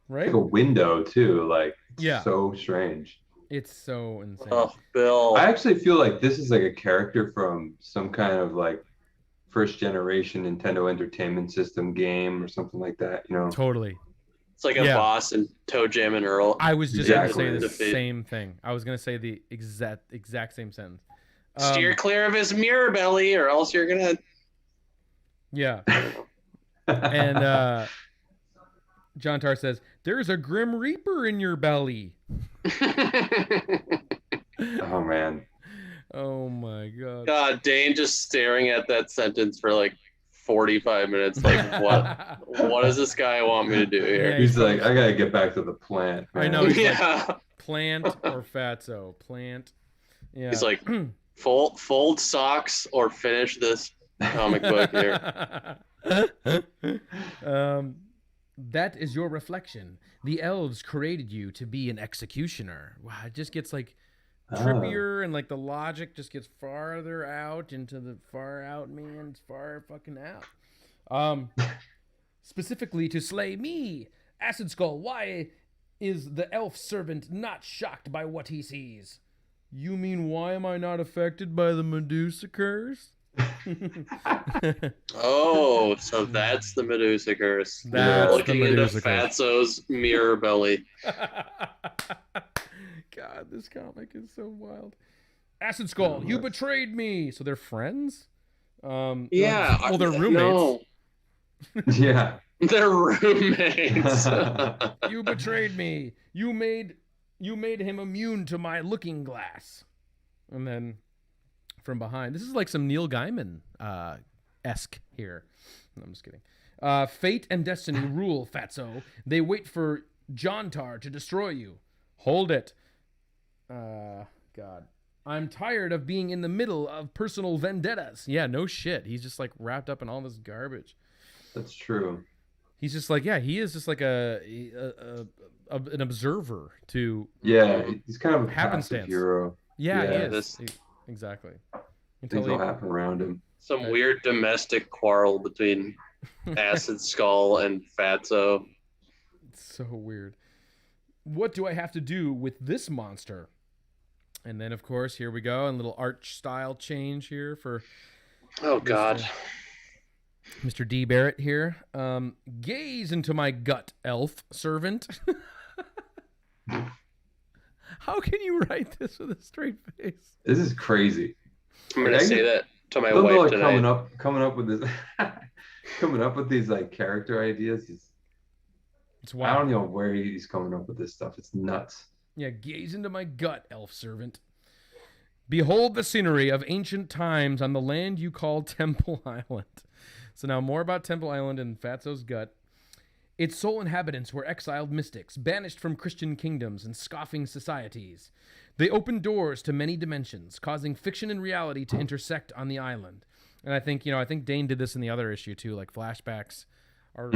Right? Like a window too. Like, so strange. It's so insane. Oh, Bill. I actually feel like this is like a character from some kind of like first generation Nintendo Entertainment System game or something like that, you know? Totally. It's like a boss in Toe Jam and Earl. I was just going to say the same thing. I was going to say the exact same sentence. Steer clear of his mirror belly, or else you're going to... Yeah. And Jontar'd says, there's a Grim Reaper in your belly. Oh, man. Oh, my God. God, Dane just staring at that sentence for like 45 minutes. Like, what does this guy want me to do here? Yeah, he's like, I got to get back to the plant, man. I know. He's like, plant or fatso? Plant. Yeah. He's like, fold socks or finish this comic book here. That is your reflection. The elves created you to be an executioner. Wow, it just gets like trippier and like the logic just gets farther out into the far out, man. It's far fucking out. Specifically to slay me, Acid Skull. Why is the elf servant not shocked by what he sees? You mean, why am I not affected by the Medusa curse? Oh, so that's the Medusa curse. That's looking the into Medusa curse. Fatso's mirror belly. God, this comic is so wild. Acid Skull, you betrayed me. So they're friends? Yeah. Well, they're roommates. No. Yeah. They're roommates. You betrayed me. You made him immune to my looking glass. And then from behind, this is like some Neil Gaiman esque here. No, I'm just kidding. Fate and destiny rule, Fatso. They wait for Jontar'd to destroy you. Hold it. God. I'm tired of being in the middle of personal vendettas. Yeah, no shit. He's just like wrapped up in all this garbage. That's true. He's just like, he is just like an observer to he's kind of a happenstance hero. Yeah, he is. Exactly. Things will happen around him. Some weird domestic quarrel between Acid Skull and Fatso. It's so weird. What do I have to do with this monster? And then, of course, here we go. A little arch style change here for God. Mr. D. Barrett here. Gaze into my gut, elf servant. How can you write this with a straight face? This is crazy. I'm gonna say that to my wife tonight. Coming up with this, coming up with these like character ideas. It's wild. I don't know where he's coming up with this stuff. It's nuts. Yeah, gaze into my gut, elf servant. Behold the scenery of ancient times on the land you call Temple Island. So now more about Temple Island and Fatso's gut. Its sole inhabitants were exiled mystics, banished from Christian kingdoms and scoffing societies. They opened doors to many dimensions, causing fiction and reality to intersect on the island. And I think Dane did this in the other issue too, like flashbacks are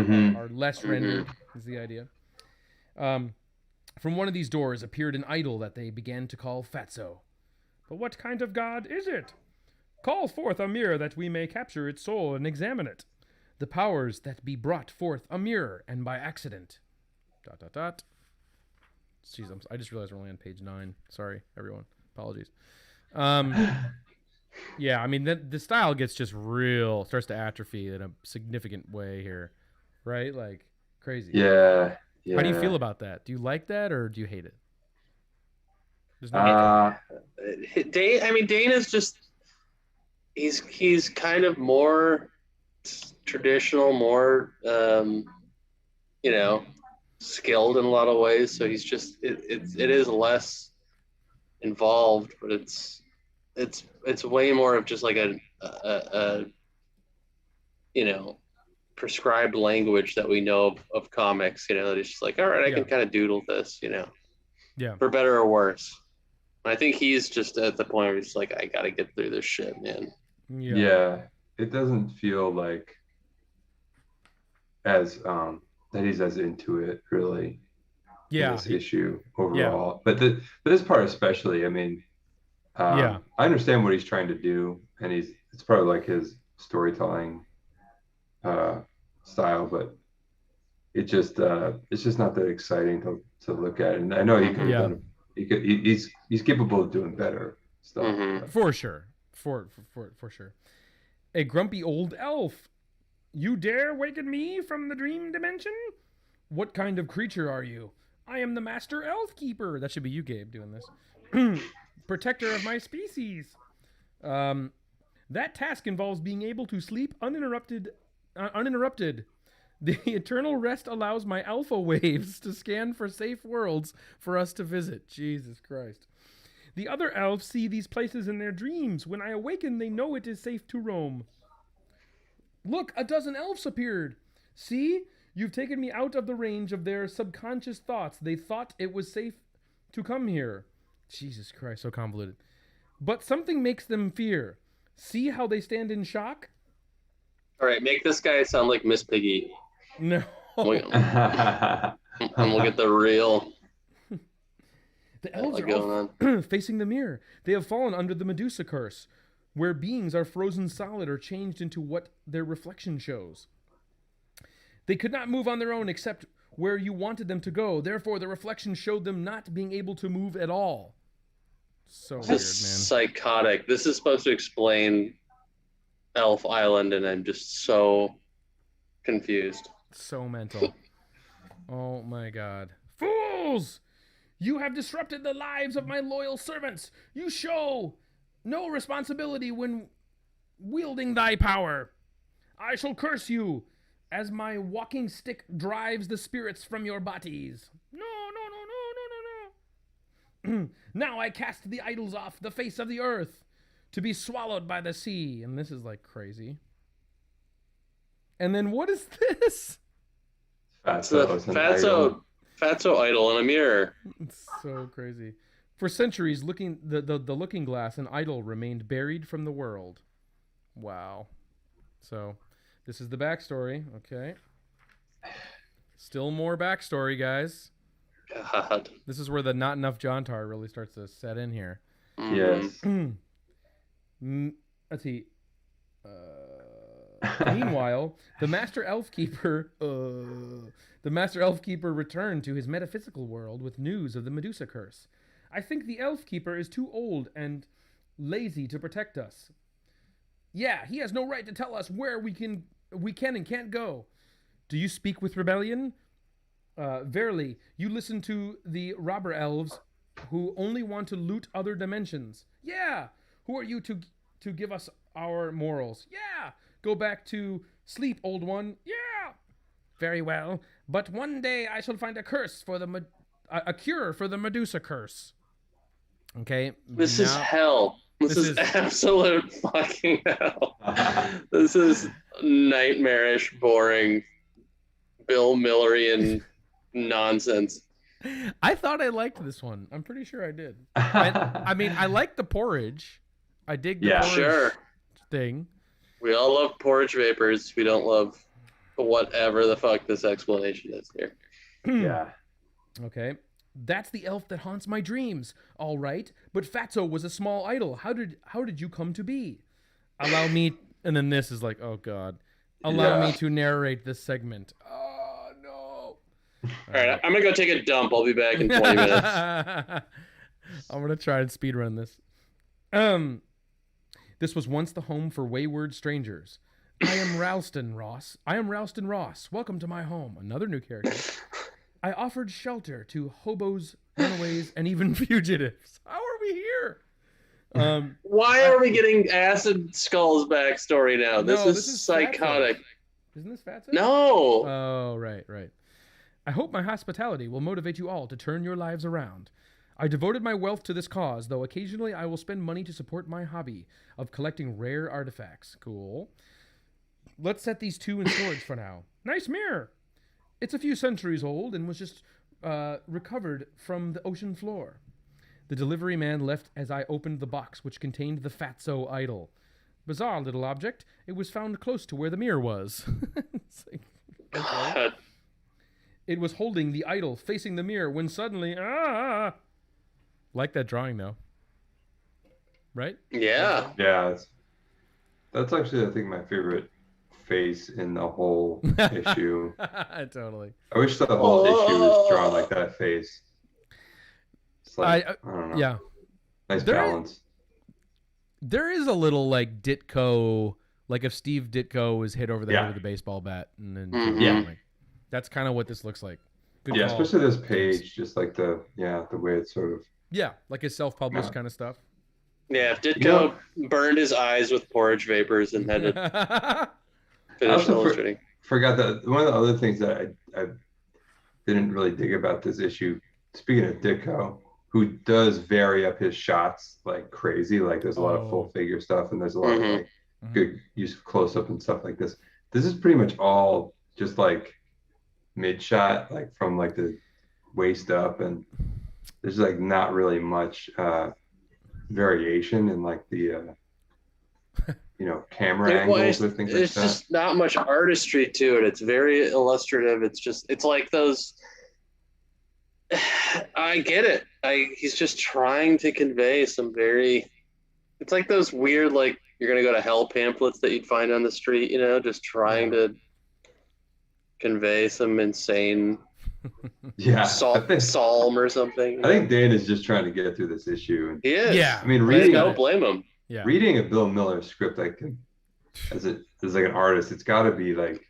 less rendered, is the idea. From one of these doors appeared an idol that they began to call Fatso. But what kind of god is it? Call forth a mirror that we may capture its soul and examine it. The powers that be brought forth a mirror, and by accident. ... Jeez, I just realized we're only on page 9. Sorry, everyone. Apologies. Yeah, I mean, the style gets just starts to atrophy in a significant way here. Right? Like, crazy. Yeah. How do you feel about that? Do you like that, or do you hate it? Dane is just... He's kind of more traditional, more skilled in a lot of ways. So he's just it is less involved, but it's way more of just like a prescribed language that we know of comics. That it's just like, all right, I can kind of doodle this, for better or worse. I think he's just at the point where he's like, I gotta get through this shit, man. Yeah, it doesn't feel like as that he's as into it really. Yeah, this issue overall, but this part especially. I mean, I understand what he's trying to do, and it's probably like his storytelling style, but it's just not that exciting to look at. And I know he could have done. He's capable of doing better stuff. For sure. For sure. A grumpy old elf. You dare waken me from the dream dimension? What kind of creature are you? I am the master elf keeper. That should be you, Gabe, doing this. Protector of my species. That task involves being able to sleep uninterrupted. The eternal rest allows my alpha waves to scan for safe worlds for us to visit. Jesus Christ. The other elves see these places in their dreams. When I awaken, they know it is safe to roam. Look, a dozen elves appeared. See? You've taken me out of the range of their subconscious thoughts. They thought it was safe to come here. Jesus Christ, so convoluted. But something makes them fear. See how they stand in shock? All right, make this guy sound like Miss Piggy. No. And we'll get the real... The elves are all facing the mirror. They have fallen under the Medusa curse, where beings are frozen solid or changed into what their reflection shows. They could not move on their own except where you wanted them to go. Therefore, the reflection showed them not being able to move at all. So weird, man. Psychotic. This is supposed to explain Elf Island, and I'm just so confused. So mental. Oh my God. Fools! You have disrupted the lives of my loyal servants. You show no responsibility when wielding thy power. I shall curse you as my walking stick drives the spirits from your bodies. No. Now I cast the idols off the face of the earth to be swallowed by the sea. And this is like crazy. And then what is this? Fatso idol in a mirror. It's so crazy. For centuries, the looking glass and idol remained buried from the world. Wow. So, this is the backstory. Okay. Still more backstory, guys. God. This is where the not enough Jontar'd really starts to set in here. Yes. Let's see. Meanwhile, the master elf keeper, The Master Elf Keeper returned to his metaphysical world with news of the Medusa curse. I think the Elf Keeper is too old and lazy to protect us. Yeah, he has no right to tell us where we can and can't go. Do you speak with rebellion? Verily, you listen to the robber elves who only want to loot other dimensions. Yeah! Who are you to give us our morals? Yeah! Go back to sleep, old one. Yeah! Very well, but one day I shall find a curse for a cure for the Medusa curse. Okay. This is hell. This is absolute fucking hell. This is nightmarish, boring, Bill Millerian nonsense. I thought I liked this one. I'm pretty sure I did. I mean, I like the porridge. I dig the porridge thing. We all love porridge vapors. We don't love whatever the fuck this explanation is here. Yeah. Okay. That's the elf that haunts my dreams. All right. But Fatso was a small idol. How did you come to be? Allow me, and then this is like, oh God. Allow me to narrate this segment. Oh, no. All right. I'm going to go take a dump. I'll be back in 20 minutes. I'm going to try and speedrun this. This was once the home for wayward strangers. I am Ralston Ross. Welcome to my home. Another new character. I offered shelter to hobos, runaways, and even fugitives. How are we here? Why are we getting Acid Skull's backstory now? This is psychotic. Isn't this Fatso? No. Oh, right. I hope my hospitality will motivate you all to turn your lives around. I devoted my wealth to this cause, though occasionally I will spend money to support my hobby of collecting rare artifacts. Cool. Let's set these two in storage for now. Nice mirror. It's a few centuries old and was just recovered from the ocean floor. The delivery man left as I opened the box, which contained the Fatso idol. Bizarre little object. It was found close to where the mirror was. It's like, okay. It was holding the idol facing the mirror when suddenly, like that drawing though. Right? Yeah. Yeah. That's actually, I think, my favorite face in the whole issue. Totally. I wish the whole issue was drawn like that face. It's like, I don't know. Yeah. Nice balance. There is a little like Ditko, like if Steve Ditko was hit over the head with a baseball bat, and then that's kind of what this looks like. Good call. Especially this page, just like the way it's sort of like his self-published kind of stuff. Yeah, if Ditko burned his eyes with porridge vapors and had to finish illustrating. Forgot that one of the other things that I didn't really dig about this issue. Speaking of Ditko, who does vary up his shots like crazy, like there's a lot of full figure stuff and there's a lot of like good use of close up and stuff like this. This is pretty much all just like mid shot, like from like the waist up, and there's like not really much variation in like the camera angles or things like that. There's just not much artistry to it. It's very illustrative. It's like those. I get it. He's just trying to convey some very. It's like those weird, like you're gonna go to hell pamphlets that you'd find on the street. Just trying to convey some insane. Psalm or something. I think Dane is just trying to get through this issue. He is. Yeah. I mean, reading. Don't blame him. Yeah. Reading a Bill Miller script, as like an artist, it's got to be like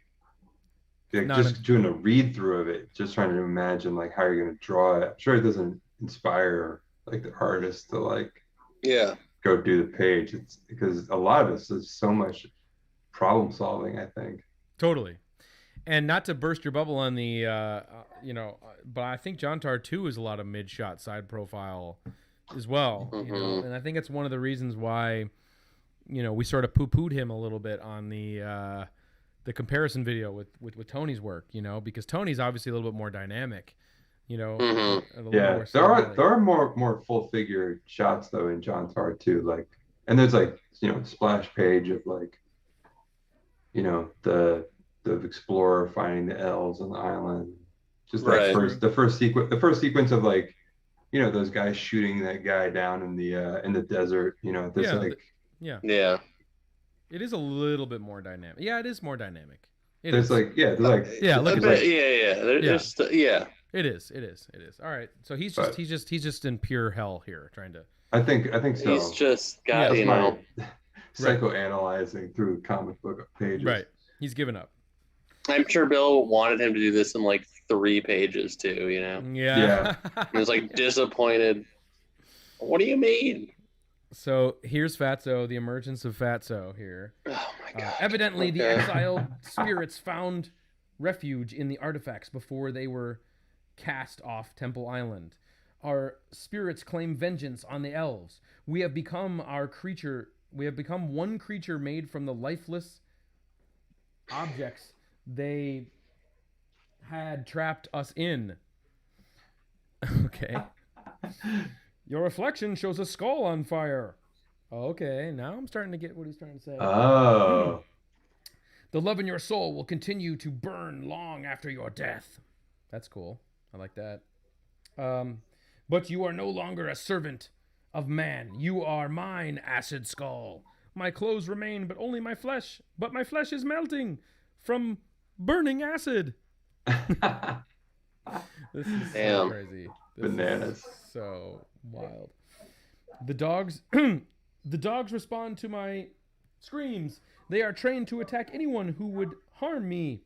just doing a read through of it, just trying to imagine like how you're going to draw it. I'm sure it doesn't inspire like the artist to go do the page. It's because a lot of it is so much problem solving, I think. Totally. And not to burst your bubble on the, but I think Jontar'd too is a lot of mid-shot side profile as well. And I think it's one of the reasons why, we sort of poo-pooed him a little bit on the comparison video with Tony's work, because Tony's obviously a little bit more dynamic, More there are more full figure shots though in Jontar'd too, like, and there's like splash page of like, the explorer finding the elves on the island, just the first sequence of like, those guys shooting that guy down in the desert, it is a little bit more dynamic. Yeah, it is more dynamic. There's like yeah, look a at bit, that. yeah. There's yeah. It is. All right, so he's just in pure hell here, trying to. I think so. He's just got That's you my know psychoanalyzing through comic book pages. Right, he's given up. I'm sure Bill wanted him to do this in like 3 pages too. You know. Yeah. He was like disappointed. What do you mean? So here's Fatso, the emergence of Fatso here. Oh my god. Evidently, the exiled spirits found refuge in the artifacts before they were cast off Temple Island. Our spirits claim vengeance on the elves. We have become one creature made from the lifeless objects they had trapped us in. Okay. Your reflection shows a skull on fire. Okay, now I'm starting to get what he's trying to say. Oh. The love in your soul will continue to burn long after your death. That's cool. I like that. But you are no longer a servant of man. You are mine, acid skull. My clothes remain, but only my flesh. But my flesh is melting from burning acid. This is so crazy. Bananas. So wild. The dogs respond to my screams. They are trained to attack anyone who would harm me.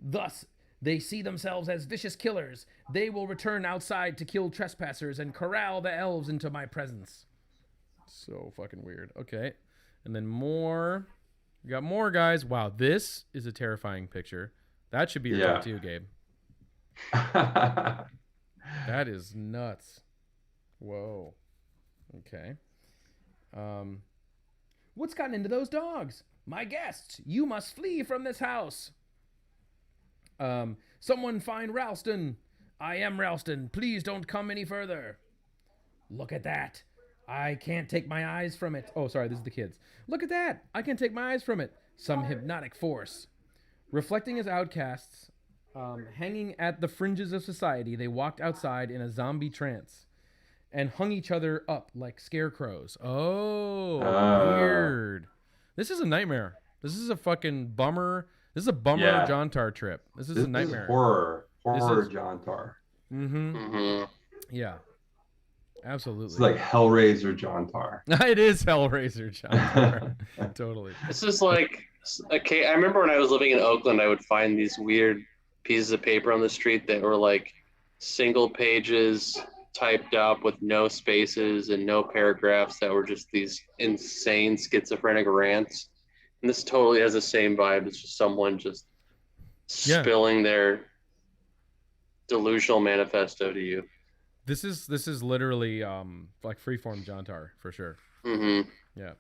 Thus, they see themselves as vicious killers. They will return outside to kill trespassers and corral the elves into my presence. So fucking weird. Okay. And then more. We got more guys. Wow, this is a terrifying picture. That should be your tattoo, Gabe. That is nuts. Whoa. Okay. What's gotten into those dogs? My guests, you must flee from this house. Someone find Ralston. I am Ralston. Please don't come any further. Look at that. I can't take my eyes from it. Oh, sorry, this is the kids. Look at that. I can't take my eyes from it. Some hypnotic force. Reflecting as outcasts, hanging at the fringes of society, they walked outside in a zombie trance and hung each other up like scarecrows. Oh, weird. This is a nightmare. This is a fucking bummer. This is a bummer Jontar'd trip. This is a nightmare. This is horror Jontar'd. Mm-hmm. Yeah. Absolutely. It's like Hellraiser Jontar'd. It is Hellraiser Jontar'd. Totally. This is like, okay, I remember when I was living in Oakland, I would find these weird pieces of paper on the street that were like single pages typed up with no spaces and no paragraphs that were just these insane schizophrenic rants. And this totally has the same vibe. It's just someone just spilling their delusional manifesto to you. This is literally like freeform Jontar'd for sure. Mm-hmm. Yeah.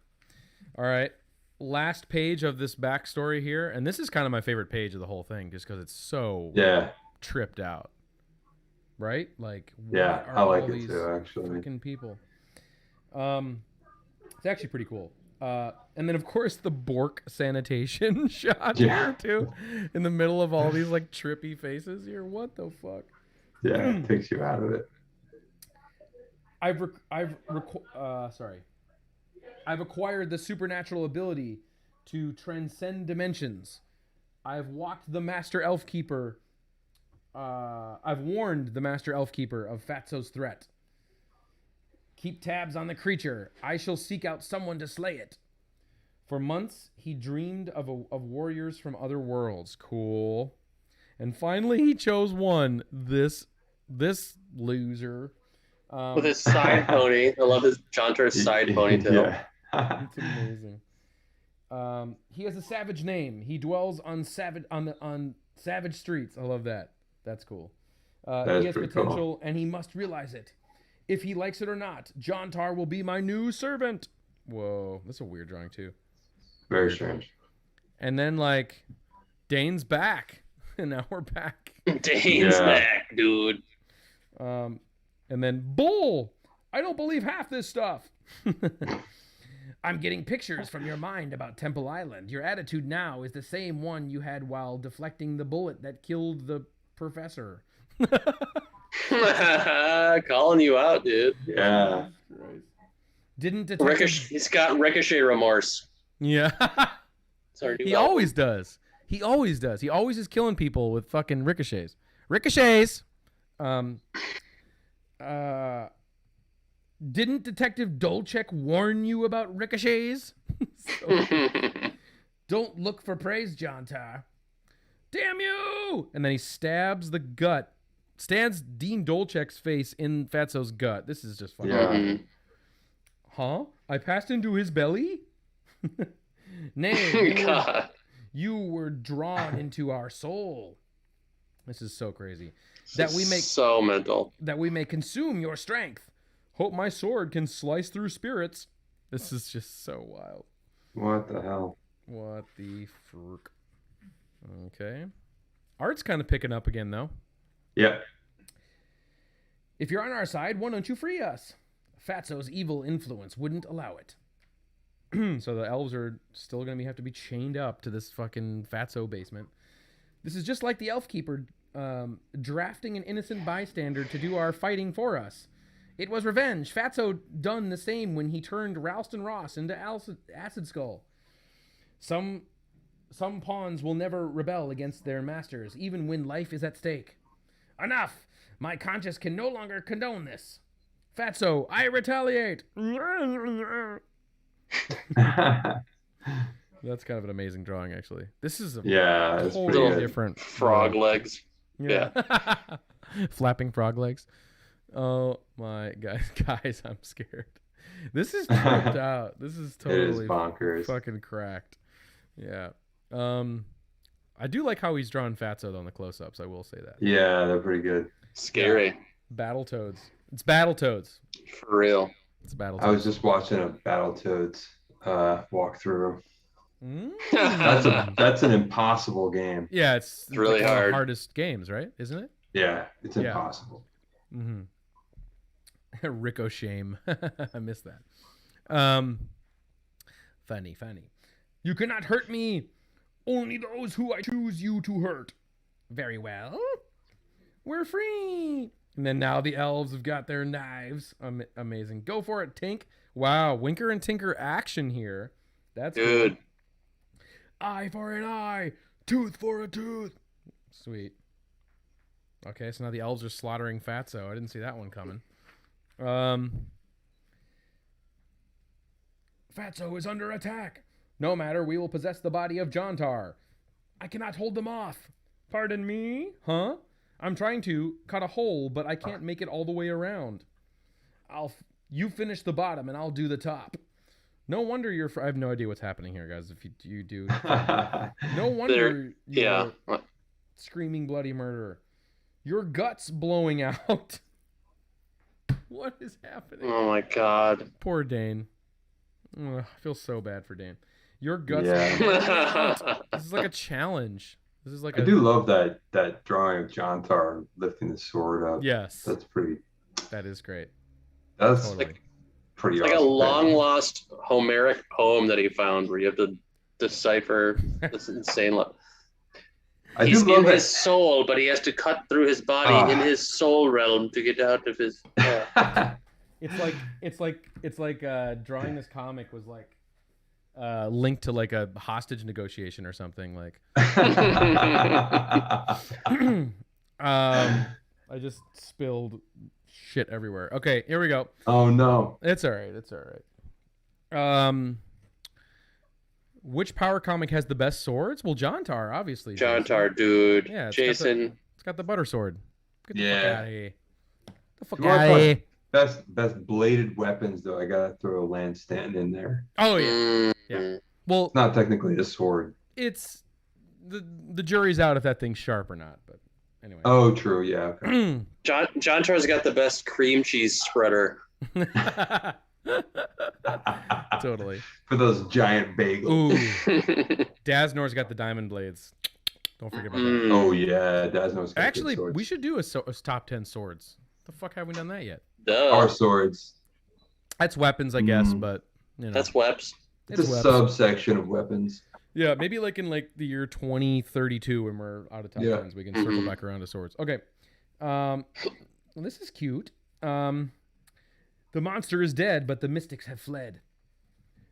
All right. Last page of this backstory here, and this is kind of my favorite page of the whole thing, just because it's so tripped out. Right? Like, I like it too, actually. Freaking people. It's actually pretty cool. And then of course the Bork sanitation shot here too, in the middle of all these like trippy faces here. What the fuck? Yeah, it takes you out of it. I've acquired the supernatural ability to transcend dimensions. I've walked the Master Elf Keeper. I've warned the Master Elf Keeper of Fatso's threat. Keep tabs on the creature. I shall seek out someone to slay it. For months, he dreamed of warriors from other worlds. Cool. And finally, he chose one. This loser. With his side pony. I love his Jontar'd side ponytail. Yeah. It's amazing. He has a savage name. He dwells on savage streets. I love that. That's cool. He has potential, cool. And he must realize it. If he likes it or not, Jontar'd will be my new servant. Whoa, that's a weird drawing too. Very strange. And then like, Dane's back, and now we're back. Dane's back, dude. And then Bull. I don't believe half this stuff. I'm getting pictures from your mind about Temple Island. Your attitude now is the same one you had while deflecting the bullet that killed the professor. Calling you out, dude. Yeah. Didn't detect he's got ricochet remorse. Yeah. He always does. He always does. He always is killing people with fucking ricochets. Ricochets. Didn't Detective Dolchek warn you about ricochets? Don't look for praise, Jontar'd. Damn you! And then he stabs the gut. Stands Dean Dolchek's face in Fatso's gut. This is just fucking. Yeah. Huh? I passed into his belly? Nay, you were drawn into our soul. This is so crazy. That we make so mental. That we may consume your strength. Hope my sword can slice through spirits. This is just so wild. What the hell? What the frick? Okay. Art's kind of picking up again, though. Yeah. If you're on our side, why don't you free us? Fatso's evil influence wouldn't allow it. So the elves are still going to have to be chained up to this fucking Fatso basement. This is just like the elf keeper drafting an innocent bystander to do our fighting for us. It was revenge. Fatso done the same when he turned Ralston Ross into Acid Skull. Some pawns will never rebel against their masters, even when life is at stake. Enough! My conscience can no longer condone this. Fatso, I retaliate! That's kind of an amazing drawing, actually. This is a totally different frog legs. Yeah. Flapping frog legs. Oh my guys, I'm scared. This is tripped out. This is totally bonkers. Fucking cracked. Yeah. I do like how he's drawn Fatso on the close-ups. I will say that. Yeah, they're pretty good. Scary. Yeah. Battletoads. It's Battletoads. For real. It's Battletoads. I was just watching a Battletoads walkthrough. That's an impossible game. Yeah, it's really like hard. One of the hardest games, right? Isn't it? Yeah, it's impossible. Mm-hmm. Ricochet. I missed that. Funny. You cannot hurt me. Only those who I choose you to hurt. Very well. We're free. And then now the elves have got their knives. Amazing. Go for it, Tink. Wow, Winker and Tinker action here. That's good. Cool. Eye for an eye, tooth for a tooth. Sweet. Okay, so now the elves are slaughtering Fatso. I didn't see that one coming. Fatso is under attack. No matter, we will possess the body of Jontar'd. I cannot hold them off. Pardon me? Huh? I'm trying to cut a hole, but I can't make it all the way around. You finish the bottom, and I'll do the top. No wonder you're... I have no idea what's happening here, guys. If you do... No wonder you're screaming bloody murder. Your gut's blowing out. What is happening? Oh, my God. Poor Dane. Ugh, I feel so bad for Dane. Your gut's blowing out. This is like a challenge. This is like I do love that drawing of Jontar'd lifting the sword up. Yes. That's pretty... That is great. That's totally. pretty It's like awesome. a long-lost Homeric poem that he found where you have to decipher this insane... He's in his soul, but he has to cut through his body in his soul realm to get out of his... It's like drawing this comic was like linked to like a hostage negotiation or something. Like, I just spilled shit everywhere. Okay, here we go. Oh no, it's all right. It's all right. Which power comic has the best swords? Well, Jontar'd, obviously. Jontar'd, dude. Yeah, Jason. It's got the butter sword. Get the fuck out of here. The fuck out of here. Best bladed weapons, though. I gotta throw a Lance Stanton in there. Oh yeah, yeah. Well, it's not technically a sword. It's the jury's out if that thing's sharp or not. But anyway. Oh, true. Yeah. Okay. Jontar'd's got the best cream cheese spreader. Totally. For those giant bagels. Ooh. Daznor's got the diamond blades. Don't forget about that. Oh yeah, Daznor's got Actually, good swords. we should do a top 10 swords. The fuck have we done that yet? Duh. Our swords. That's weapons, I guess, but you know. That's weps. It's a subsection of weapons. Yeah, maybe like in like the year 2032 when we're out of top 10s, we can circle back around to swords. Okay. This is cute. The monster is dead, but the mystics have fled.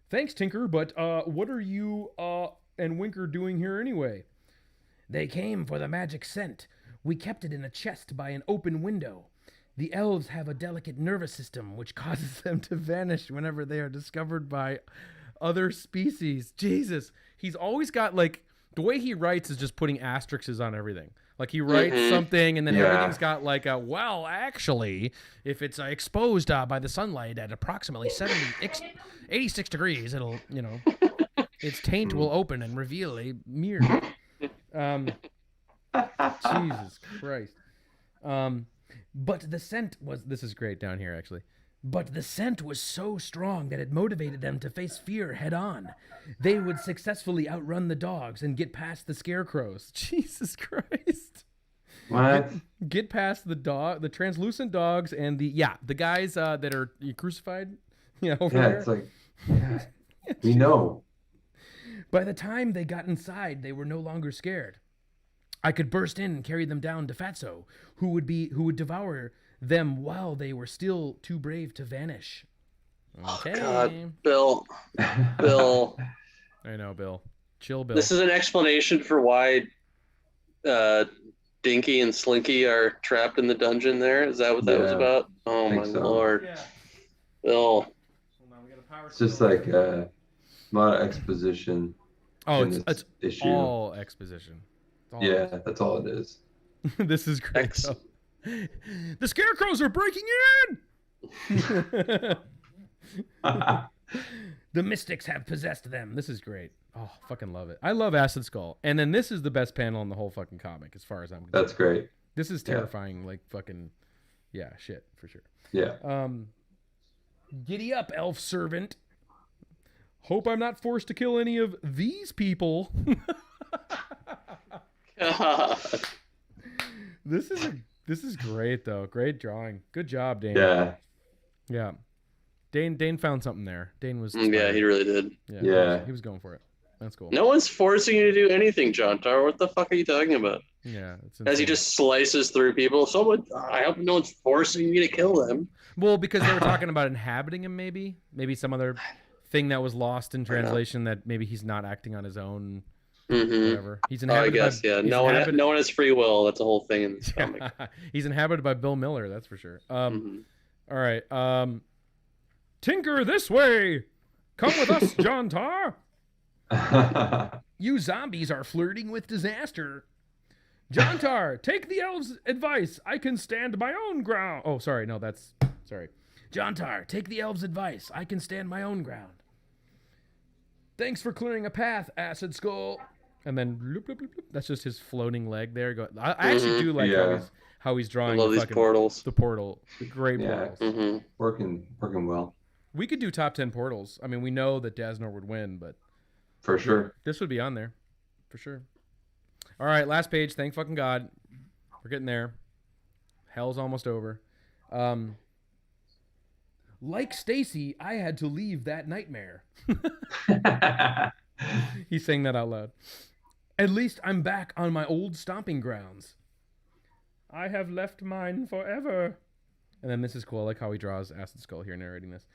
Thanks, Tinker, but what are you and Winker doing here anyway? They came for the magic scent. We kept it in a chest by an open window. The elves have a delicate nervous system which causes them to vanish whenever they are discovered by other species. Jesus. He's always got, like, the way he writes is just putting asterisks on everything. Like, he writes something, and then everything's got, like, a, well, actually, if it's exposed by the sunlight at approximately 86 degrees, it'll, you know, its taint will open and reveal a mirror. Jesus Christ. But the scent was, this is great down here, actually. But the scent was so strong that it motivated them to face fear head on. They would successfully outrun the dogs and get past the scarecrows. Jesus Christ. What? Get past the translucent dogs and the guys that are crucified. Over there. It's like, we know. By the time they got inside, they were no longer scared. I could burst in and carry them down to Fatso, who would devour them while they were still too brave to vanish. Okay. Oh, God, Bill. I know, Bill. Chill, Bill. This is an explanation for why Dinky and Slinky are trapped in the dungeon there. Is that what that was about? Oh, my Lord. Yeah. Bill. It's just like a lot of exposition. Oh, it's issue. All exposition. That's all it is. This is great. The scarecrows are breaking in! The mystics have possessed them. This is great. Oh, fucking love it. I love Acid Skull. And then this is the best panel in the whole fucking comic, as far as I'm concerned. That's great. This is terrifying, like fucking, shit, for sure. Yeah. Giddy up, elf servant. Hope I'm not forced to kill any of these people. God. This is great, though. Great drawing. Good job, Dane. Yeah. Dane found something there. Dane was. Yeah, he really did. Yeah. He was going for it. That's cool. No one's forcing you to do anything, Jontar'd. What the fuck are you talking about? Yeah. As he just slices through people. I hope no one's forcing you to kill them. Well, because they were talking about inhabiting him, maybe some other thing that was lost in translation that maybe he's not acting on his own. Whatever. He's inhabited. I guess, No one has free will. That's a whole thing in this comic. He's inhabited by Bill Miller, that's for sure. All right. Tinker this way. Come with us, Jontar'd. You zombies are flirting with disaster. Jontar'd, take the elves' advice. I can stand my own ground. Oh, sorry. No, sorry. Jontar'd, take the elves' advice. I can stand my own ground. Thanks for clearing a path, Acid Skull. And then loop, loop, loop, loop. That's just his floating leg there. I actually do like how he's drawing. I love these portals. The portal. Great portals. Working well. We could do top 10 portals. I mean, we know that Daznor would win, but for sure, this would be on there. For sure. All right, last page. Thank fucking God. We're getting there. Hell's almost over. Like Stacy, I had to leave that nightmare. He's saying that out loud. At least I'm back on my old stomping grounds. I have left mine forever. And then this is cool. I like how he draws Acid Skull here narrating this.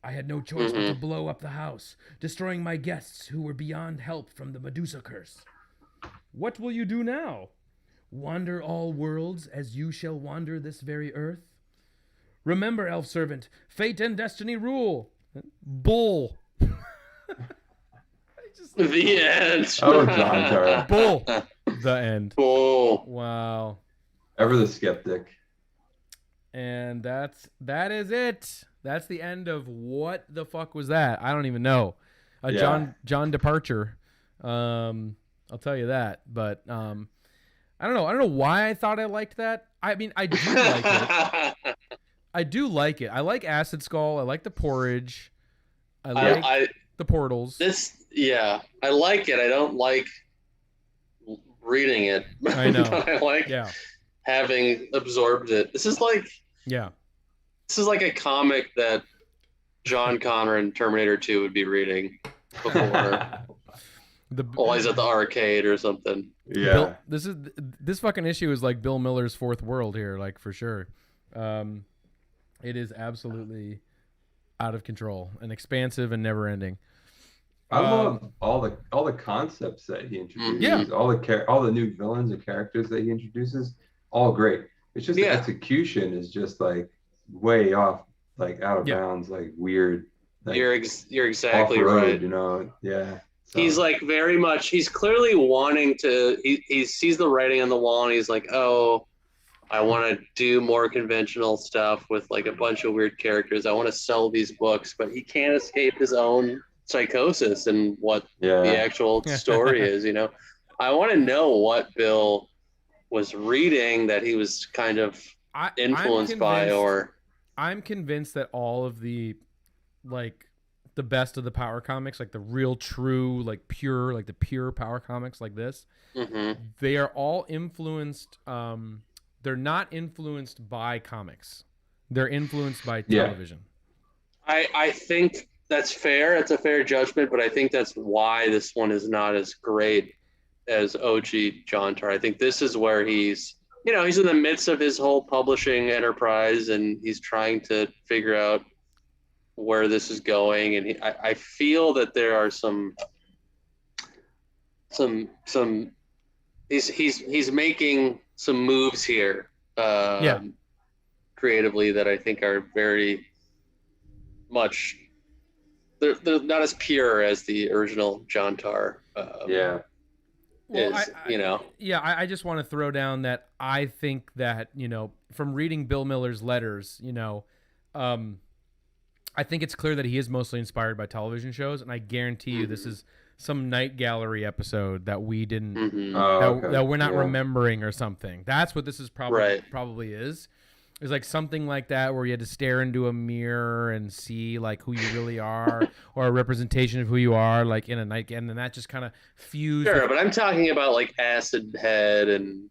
I had no choice but to blow up the house, destroying my guests who were beyond help from the Medusa curse. What will you do now? Wander all worlds as you shall wander this very earth? Remember, elf servant, fate and destiny rule. Bull. The end. Oh, Jontar'd. Bull. The end. Bull. Wow. Ever the skeptic. And that is it. That's the end of what the fuck was that? I don't even know. John departure. I'll tell you that. But I don't know. I don't know why I thought I liked that. I mean, I do like it. I do like it. I like Acid Skull. I like the porridge. I like the portals. I like it. I don't like reading it. I know. But I like having absorbed it. This is like a comic that John Connor in Terminator 2 would be reading before. Always at the arcade or something. Yeah. This fucking issue is like Bill Miller's Fourth World here, like for sure. It is absolutely out of control and expansive and never ending. I love all the concepts that he introduces. Yeah. All the new villains and characters that he introduces, all great. It's just the execution is just like way off, like out of bounds, like weird. Like you're exactly off-road, right. You know, yeah. So. He's like very much. He's clearly wanting to. He sees the writing on the wall, and he's like, "Oh, I want to do more conventional stuff with like a bunch of weird characters. I want to sell these books," but he can't escape his own psychosis and what the actual story is. You know, I want to know what Bill was reading that he was kind of influenced by, or I'm convinced that all of the like the best of the power comics, like the real true, like pure, like the pure power comics like this, they are all influenced. They're not influenced by comics. They're influenced by television. I think that's fair. It's a fair judgment, but I think that's why this one is not as great as OG Jontar'd. I think this is where he's in the midst of his whole publishing enterprise, and he's trying to figure out where this is going. And I feel that there are some he's making some moves here creatively that I think are very much they're not as pure as the original Jontar'd. I just want to throw down that I think that, from reading Bill Miller's letters, I think it's clear that he is mostly inspired by television shows, and I guarantee you this is some Night Gallery episode that we didn't that we're not remembering or something. That's what this is probably is. It's like something like that where you had to stare into a mirror and see like who you really are, or a representation of who you are, like in a night, and then that just kind of fused. Sure, but I'm talking about like Acid Head and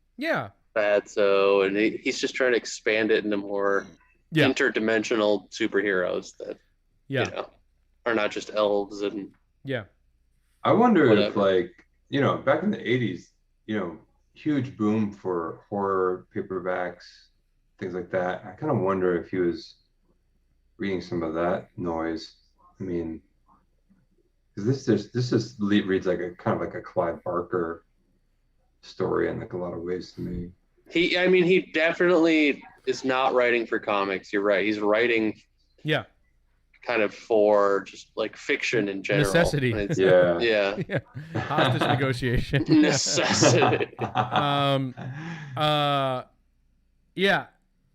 Fatso, and he's just trying to expand it into more interdimensional superheroes that are not just elves and I wonder if like back in the 80s, huge boom for horror paperbacks, things like that. I kind of wonder if he was reading some of that noise. I mean, because this just reads like a kind of like a Clive Barker story in like a lot of ways to me. He definitely is not writing for comics. You're right. He's writing kind of for just like fiction in general. Necessity. Hostage negotiation. Necessity.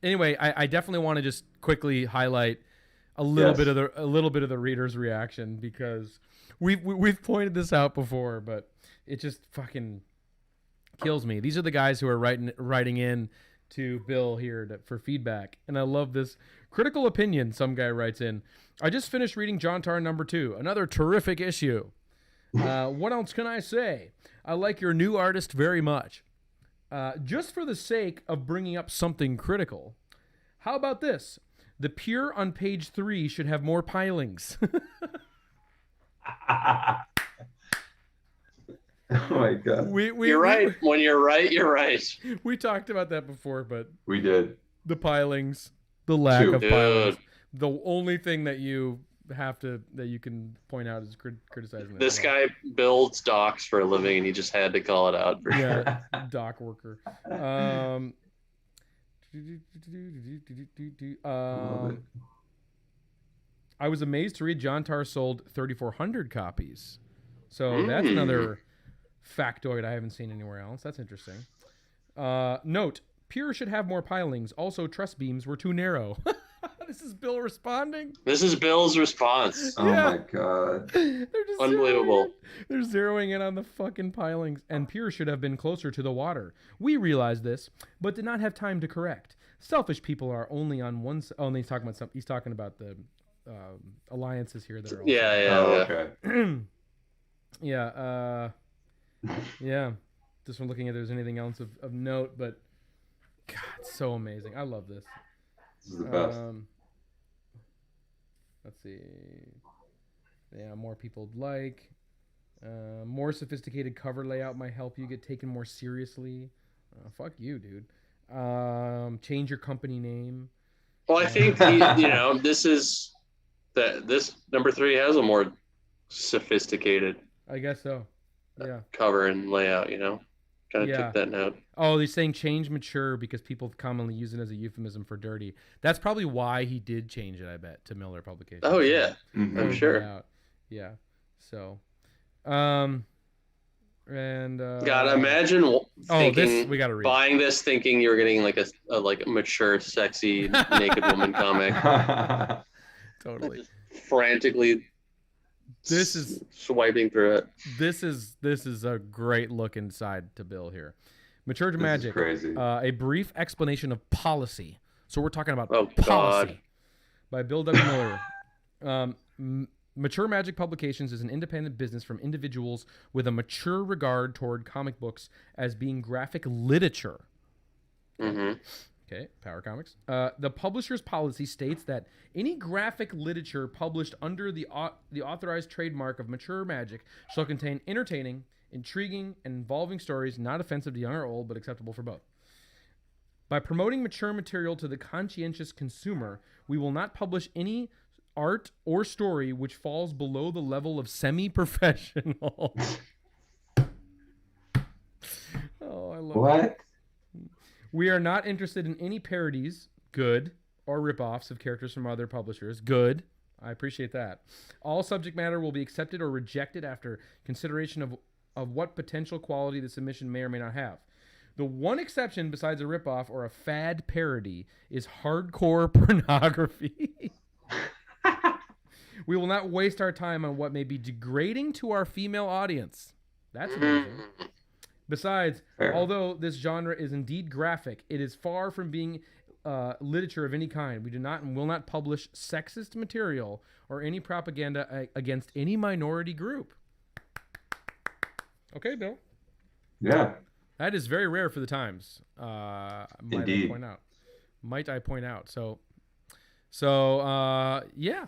Anyway, I definitely want to just quickly highlight a little bit of the reader's reaction, because we've pointed this out before, but it just fucking kills me. These are the guys who are writing in to Bill here for feedback, and I love this critical opinion. Some guy writes in, "I just finished reading Jontar'd #2, another terrific issue. What else can I say? I like your new artist very much. Just for the sake of bringing up something critical, how about this? The Pure on page 3 should have more pilings." Oh my god! You're right. When you're right, you're right. We talked about that before, but we did. The pilings, the lack of pilings. The only thing that you can point out is criticizing. This guy builds docks for a living, and he just had to call it out. Dock worker. I was amazed to read Jontar'd sold 3,400 copies. So that's another factoid I haven't seen anywhere else. That's interesting. Note, Pure should have more pilings. Also, truss beams were too narrow. This is Bill responding. This is Bill's response. Oh my god. They're just unbelievable. They're zeroing in on the fucking pilings. And Pure should have been closer to the water. We realized this, but did not have time to correct. Selfish people are only on one side. Oh, and he's talking about the alliances here that are also... Yeah. Just from looking at if there's anything else of note, but God, it's so amazing. I love this. This is the best. Let's see. Yeah, more people like. More sophisticated cover layout might help you get taken more seriously. Fuck you, dude. Change your company name. Well, I think this #3 has a more sophisticated I guess so. Yeah. cover and layout, Kind of Yeah. took that note. Oh, he's saying change mature because people commonly use it as a euphemism for dirty. That's probably why he did change it, I bet, to Miller Publications. Oh, yeah. Mhm. I'm Pointed sure. it out. Yeah. So, and God, imagine thinking, we gotta read. buying this, thinking you're getting like a mature, sexy, naked woman comic. Totally. Just frantically This is swiping through it. this is a great look inside to Bill here. Mature This is Magic. crazy. A brief explanation of policy. So we're talking about Oh, policy God. by Bill W. Miller. Mature Magic Publications is an independent business from individuals with a mature regard toward comic books as being graphic literature. Mm-hmm. Okay, Power Comics. The publisher's policy states that any graphic literature published under the authorized trademark of Mature Magic shall contain entertaining, intriguing, and involving stories not offensive to young or old, but acceptable for both. By promoting mature material to the conscientious consumer, we will not publish any art or story which falls below the level of semi-professional. Oh, I love What? it. We are not interested in any parodies, good, or rip-offs of characters from other publishers, good. I appreciate that. All subject matter will be accepted or rejected after consideration of what potential quality the submission may or may not have. The one exception besides a rip-off or a fad parody is hardcore pornography. We will not waste our time on what may be degrading to our female audience. That's amazing. Besides, Fair. although this genre is indeed graphic, it is far from being literature of any kind. We do not and will not publish sexist material or any propaganda against any minority group. Okay, Bill. Yeah. That is very rare for the times. Indeed. Might I point out? So yeah,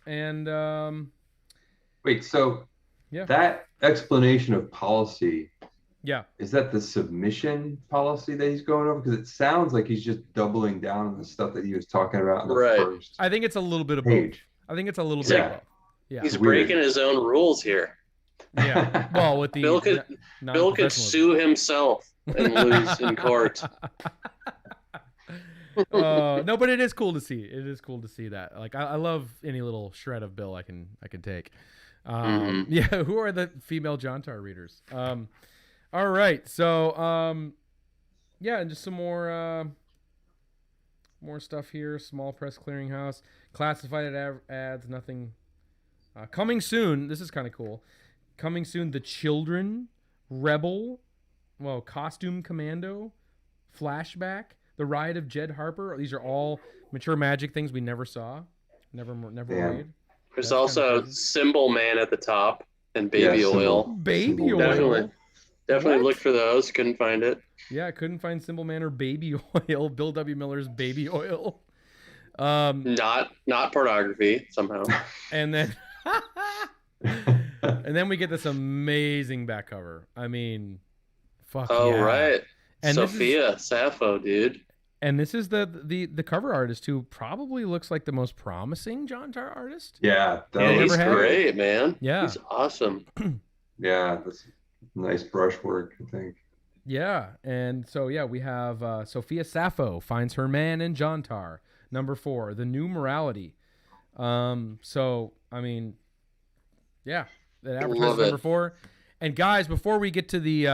and Wait, so yeah, that explanation of policy, yeah. is that the submission policy that he's going over? Because it sounds like he's just doubling down on the stuff that he was talking about in the Right. first I think it's a little bit of both. page. I think it's a little Yeah. bit of both. Yeah, He's Weird. breaking his own rules here. yeah. Well, with the Bill could non-professionalism. sue himself and lose in court. No, but it is cool to see. It is cool to see that. Like, I love any little shred of Bill I can take. Yeah, who are the female Jontar'd readers? All right, so yeah, and just some more stuff here. Small press clearinghouse, classified ads, nothing. Coming soon. This is kind of cool. Coming soon, The Children, Rebel, Costume Commando, Flashback, The Ride of Jed Harper. These are all Mature Magic things we never saw, never Yeah. read. There's That's also kinda crazy. Symbol Man at the top and Baby Yeah, Oil. Baby Symbol oil. Definitely What? looked for those. Couldn't find it. Yeah, I couldn't find Symbol Man or Baby Oil. Bill W. Miller's Baby Oil. Not pornography somehow. And then and then we get this amazing back cover. I mean, fuck Oh yeah. right, And this is- Sophia Sappho, dude. And this is the cover artist who probably looks like the most promising Jontar'd artist. Yeah, that Yeah, He's never had it. great, man. Yeah. He's awesome. yeah, that's nice brush work, I think. Yeah, and so yeah, we have Sophia Sappho finds her man in Jontar'd. Number 4, The New Morality. So I mean, yeah, that advertises Love it. number 4. And guys, before we get to the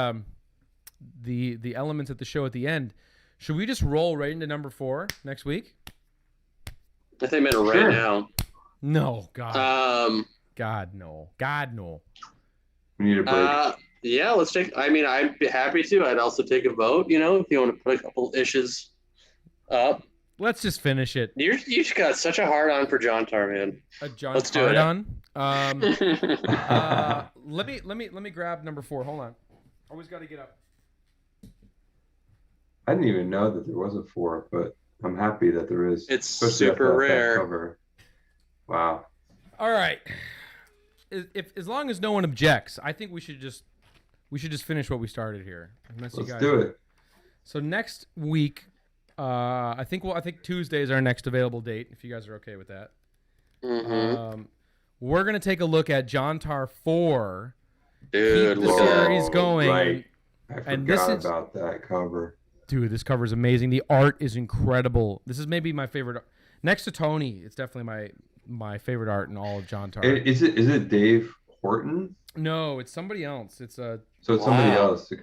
elements at the show at the end, should we just roll right into number 4 next week? I think I meant right Sure. now. No, God, Um, God, no. We need a break. yeah, let's take. I mean, I'd be happy to. I'd also take a vote. You know, if you want to put a couple issues up. Let's just finish it. You just got such a hard on for Jontar'd, man. John Let's do it. Cardon. Let me grab number 4. Hold on. Always got to get up. I didn't even know that there was a 4, but I'm happy that there is. It's especially after super that rare. cover. Wow. All right. If as long as no one objects, I think we should just finish what we started here. Unless you Let's guys. do it. So next week, I think Tuesday is our next available date. If you guys are okay with that, Mhm. we're gonna take a look at Jontar'd 4. Dude, Keep the look at that. series going. Right. I And this forgot is- about that cover. Dude, this cover is amazing. The art is incredible. This is maybe my favorite. Next to Tony, it's definitely my favorite art in all of Jontar'd. Is it Dave Horton? No, it's somebody else. It's a So it's somebody Wow. else. Okay.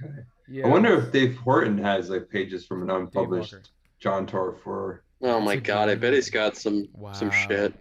yeah. I wonder if Dave Horton has like pages from an unpublished Walker. Jontar'd 4. Oh my That's a God, I good- bet he's got some Wow. shit.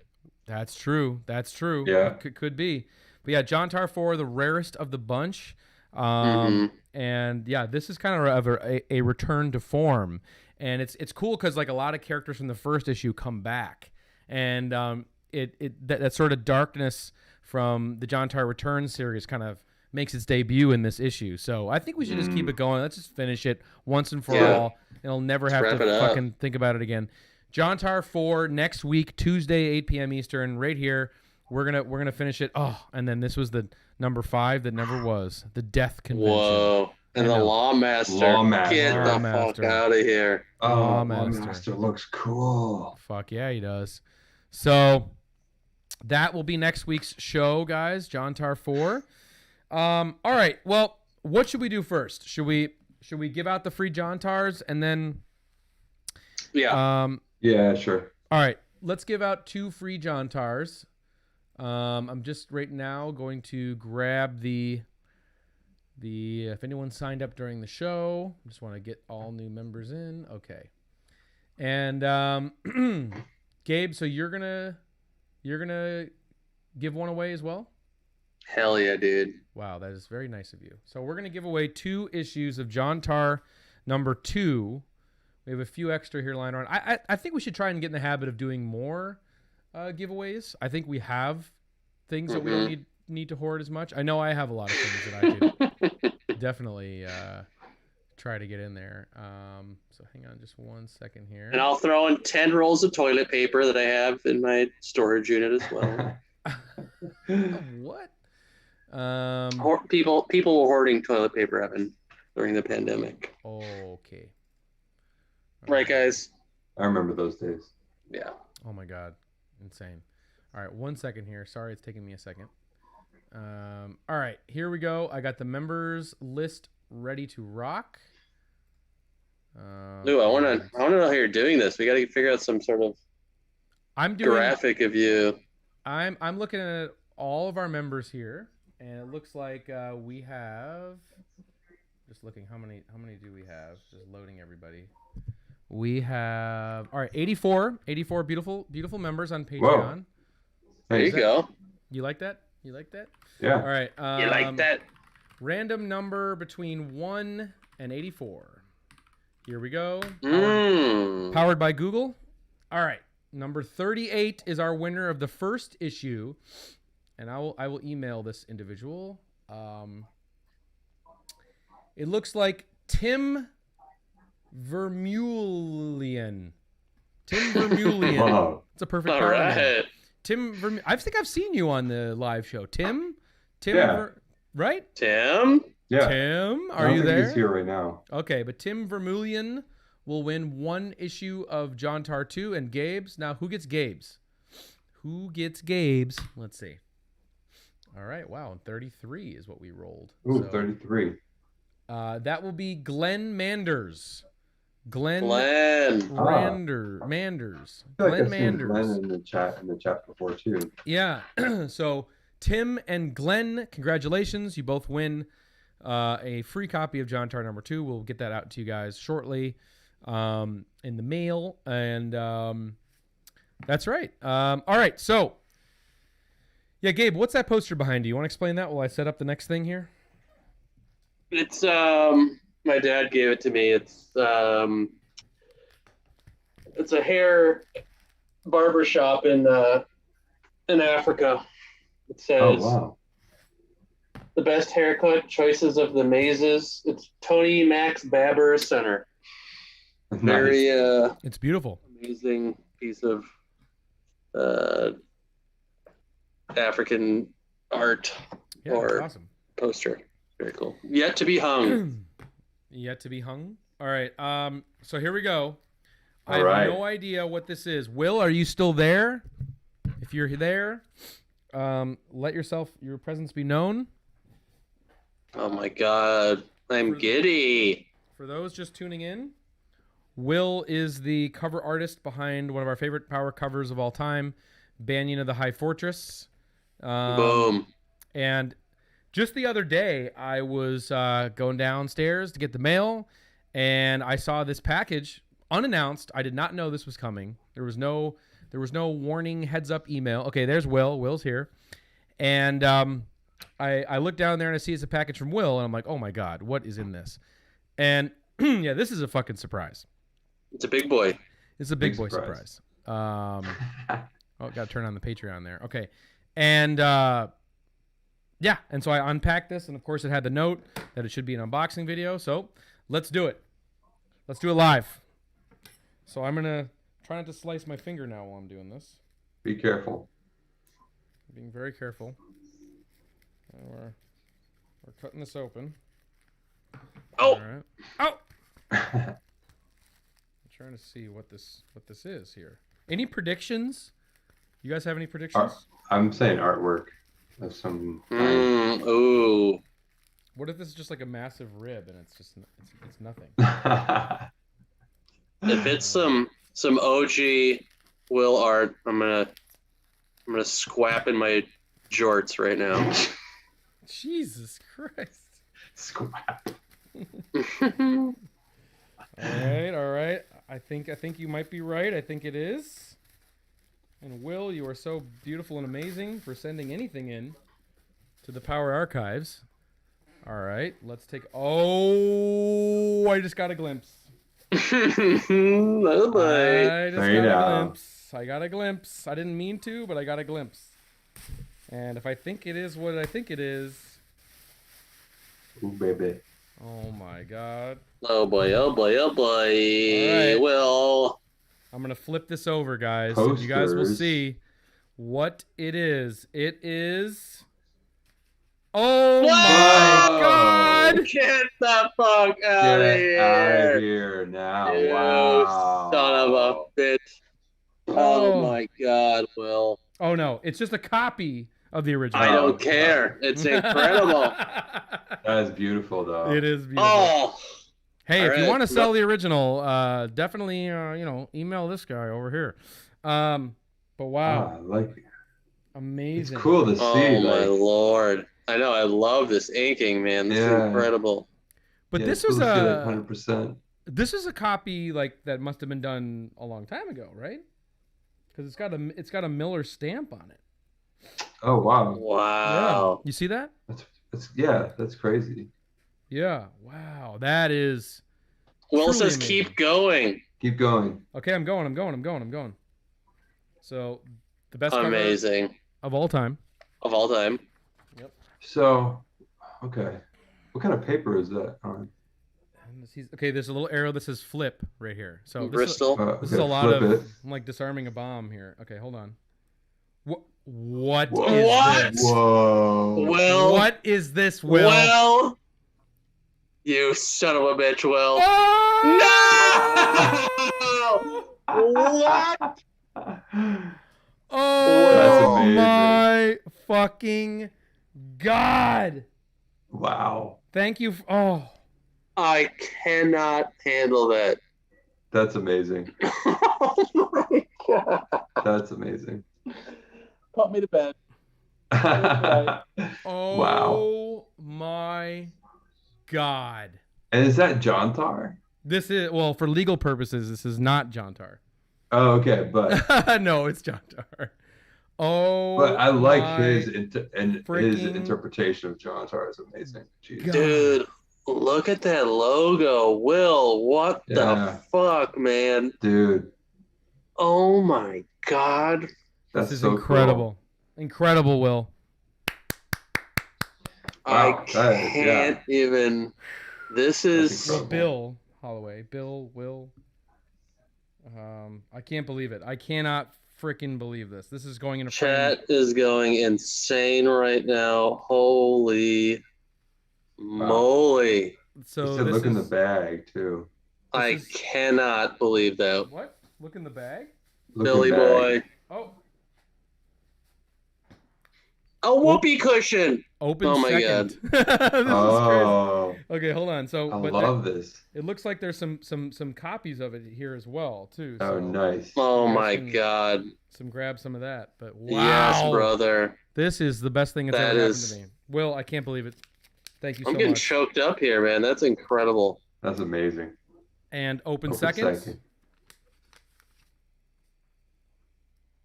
That's true. That's true. Yeah. Could be. But yeah, Jontar'd 4, the rarest of the bunch. And yeah, this is kind of a return to form. And it's cool because like a lot of characters from the first issue come back. And that sort of darkness from the Jontar'd Return series kind of makes its debut in this issue. So I think we should just keep it going. Let's just finish it once and for all. And I'll never have wrap to it up. fucking think about it again. Jontar'd 4 next week, Tuesday, 8 p.m. Eastern, right here. We're gonna finish it. Oh, and then this was the number 5 that never was, the Death Convention. Whoa. And I the know. Lawmaster. Lawmaster. Get the Lawmaster. fuck out of here. Oh, Lawmaster. Lawmaster looks cool. Fuck yeah, he does. So that will be next week's show, guys. Jontar'd 4. All right. Well, what should we do first? Should we give out the free Jontar'ds and then? Yeah. Yeah, sure. All right. Let's give out 2 free Jontar'ds. I'm just right now going to grab the if anyone signed up during the show, just want to get all new members in. Okay. And Gabe, so you're gonna give one away as well? Hell yeah, dude. Wow, that is very nice of you. So we're gonna give away 2 issues of Jontar'd number 2. We have a few extra here lying around. I think we should try and get in the habit of doing more giveaways. I think we have things that we don't need to hoard as much. I know I have a lot of things that I could definitely try to get in there. So hang on just one second here. And I'll throw in 10 rolls of toilet paper that I have in my storage unit as well. What? People were hoarding toilet paper, Evan, during the pandemic. Okay. Right, guys? I remember those days. Yeah. Oh my God. Insane. All right, one second here. Sorry, it's taking me a second. All right, here we go. I got the members list ready to rock. Lou, I want to know how you're doing this. We got to figure out some sort of graphic of you. I'm looking at all of our members here, and it looks like we have. Just looking, how many do we have? Just loading everybody. We have 84 beautiful members on Patreon. Whoa. There you go. You like that? You like that? Yeah. All right. You like that? Random number between 1 and 84. Here we go. Powered by Google. All right. Number 38 is our winner of the first issue, and I will email this individual. It looks like Tim Vermeulen. Wow. It's a perfect All power name. right. Tim I think I've seen you on the live show. Tim, Yeah. right? Tim? Yeah. Tim, I are don't you think there? He's here right now. Okay, but Tim Vermeulen will win 1 issue of Jontar'd 2 and Gabe's. Now, who gets Gabe's? Let's see. All right, wow, 33 is what we rolled. Ooh, So, 33. that will be Glenn Manders. Glenn Glenn. Manders. I feel like Glenn I've seen Manders. Glenn in the chat before too. Yeah. So Tim and Glenn, congratulations. You both win a free copy of Jontar'd number 2. We'll get that out to you guys shortly in the mail. And that's right. All right. So, yeah, Gabe, what's that poster behind you? You want to explain that while I set up the next thing here? It's my dad gave it to me. It's a hair barber shop in Africa. It says Oh wow. the best haircut choices of the mazes. It's Tony Max Barber Center. Very It's beautiful. amazing piece of African art Yeah, or that's awesome. poster. Very cool. Yet to be hung. Yet to be hung. All right. So here we go. I All have right. no idea what this is. Will, are you still there? If you're there, Let your presence be known. Oh my God, I'm giddy. For those just tuning in, Will is the cover artist behind one of our favorite power covers of all time, Banyan of the High Fortress. Boom. And just the other day, I was going downstairs to get the mail, and I saw this package unannounced. I did not know this was coming. There was no warning, heads up email. Okay, there's Will. Will's here, and I look down there and I see it's a package from Will, and I'm like, oh my God, what is in this? And yeah, this is a fucking surprise. It's a big boy. It's a big boy surprise. Oh, gotta turn on the Patreon there. Okay, and yeah, and so I unpacked this, and of course it had the note that it should be an unboxing video. So let's do it. Let's do it live. So I'm gonna try not to slice my finger now while I'm doing this. Be careful. Being very careful. We're cutting this open. Oh. All right. Oh. I'm trying to see what this is here. Any predictions? You guys have any predictions? I'm saying artwork of some. Ooh. What if this is just like a massive rib and it's nothing? If it's some OG Will art, I'm gonna squap in my jorts right now. Jesus Christ. Squat. All right. I think you might be right. I think it is. And Will, you are so beautiful and amazing for sending anything in to the Power Archives. All right, let's take. Oh, I just got a glimpse. Oh boy. I got a glimpse. I didn't mean to, but I got a glimpse. And if I think it is what I think it is. Ooh, baby. Oh my God. Oh boy. Oh boy. Oh boy. Right. Will. I'm going to flip this over, guys. Posters. You guys will see what it is. It is. Oh Whoa! my God. Get the fuck out of here. Get out of here now. You Wow. son of a bitch. Oh my God, Will. Oh no, it's just a copy of the original. I don't care. It's incredible. That is beautiful, though. It is beautiful. Oh. Hey, All if you right. want to sell the original, definitely email this guy over here. But wow, I like it. amazing. It's cool to see. Oh my like, Lord. I know. I love this inking, man. This is incredible. But yeah, this it's was cool to see, a like, 100%. This is a copy like that must have been done a long time ago, right? Because it's got a Miller stamp on it. Oh wow. Wow. Yeah. You see that? That's crazy. Yeah. Wow. That is. Will truly says amazing. keep going. Keep going. Okay, I'm going. So, the best cover Amazing. of all time. Of all time. Yep. So, okay, what kind of paper is that on? Okay, there's a little arrow that says flip right here. So Bristol. This is a lot of. I'm like disarming a bomb here. Okay, hold on. What is this? Whoa. Will. What is this, Will? Will. You son of a bitch, Will. Oh! No! What? Oh That's amazing. my fucking God! Wow. Thank you. Oh. I cannot handle that. That's amazing. Oh my God. That's amazing. Put me to bed. Oh Wow. my God. And is that Jontar'd? This is, well, for legal purposes, this is not Jontar'd. Oh, okay, but No, it's Jontar'd. Oh, but I like my his interpretation of Jontar'd is amazing. Jesus. God. Dude, look at that logo. Will, what Yeah. the fuck, man? Dude, Oh my God. that's This is so incredible. Incredible, Will. Wow, I that is- can't even. This is. incredible. Bill Holloway. Will. I can't believe it. I cannot freaking believe this. This is going in a frame. Chat is going insane right now. Holy moly. So He said this look in the is- bag too. I is- cannot believe that. What? Look in the bag? Look in Billy bag. boy. Oh. A whoopee cushion. Open Oh my second. God. This is Oh, crazy. Okay, hold on. So, I but love this. it looks like there's some copies of it here as well too. Oh, So nice. Oh you guys my can God. grab some of that. But wow, Yes, brother. this is the best thing that's That ever happened is- to me. Will, I can't believe it. Thank you so I'm getting much. choked up here, man. That's incredible. That's amazing. And open Open seconds. second.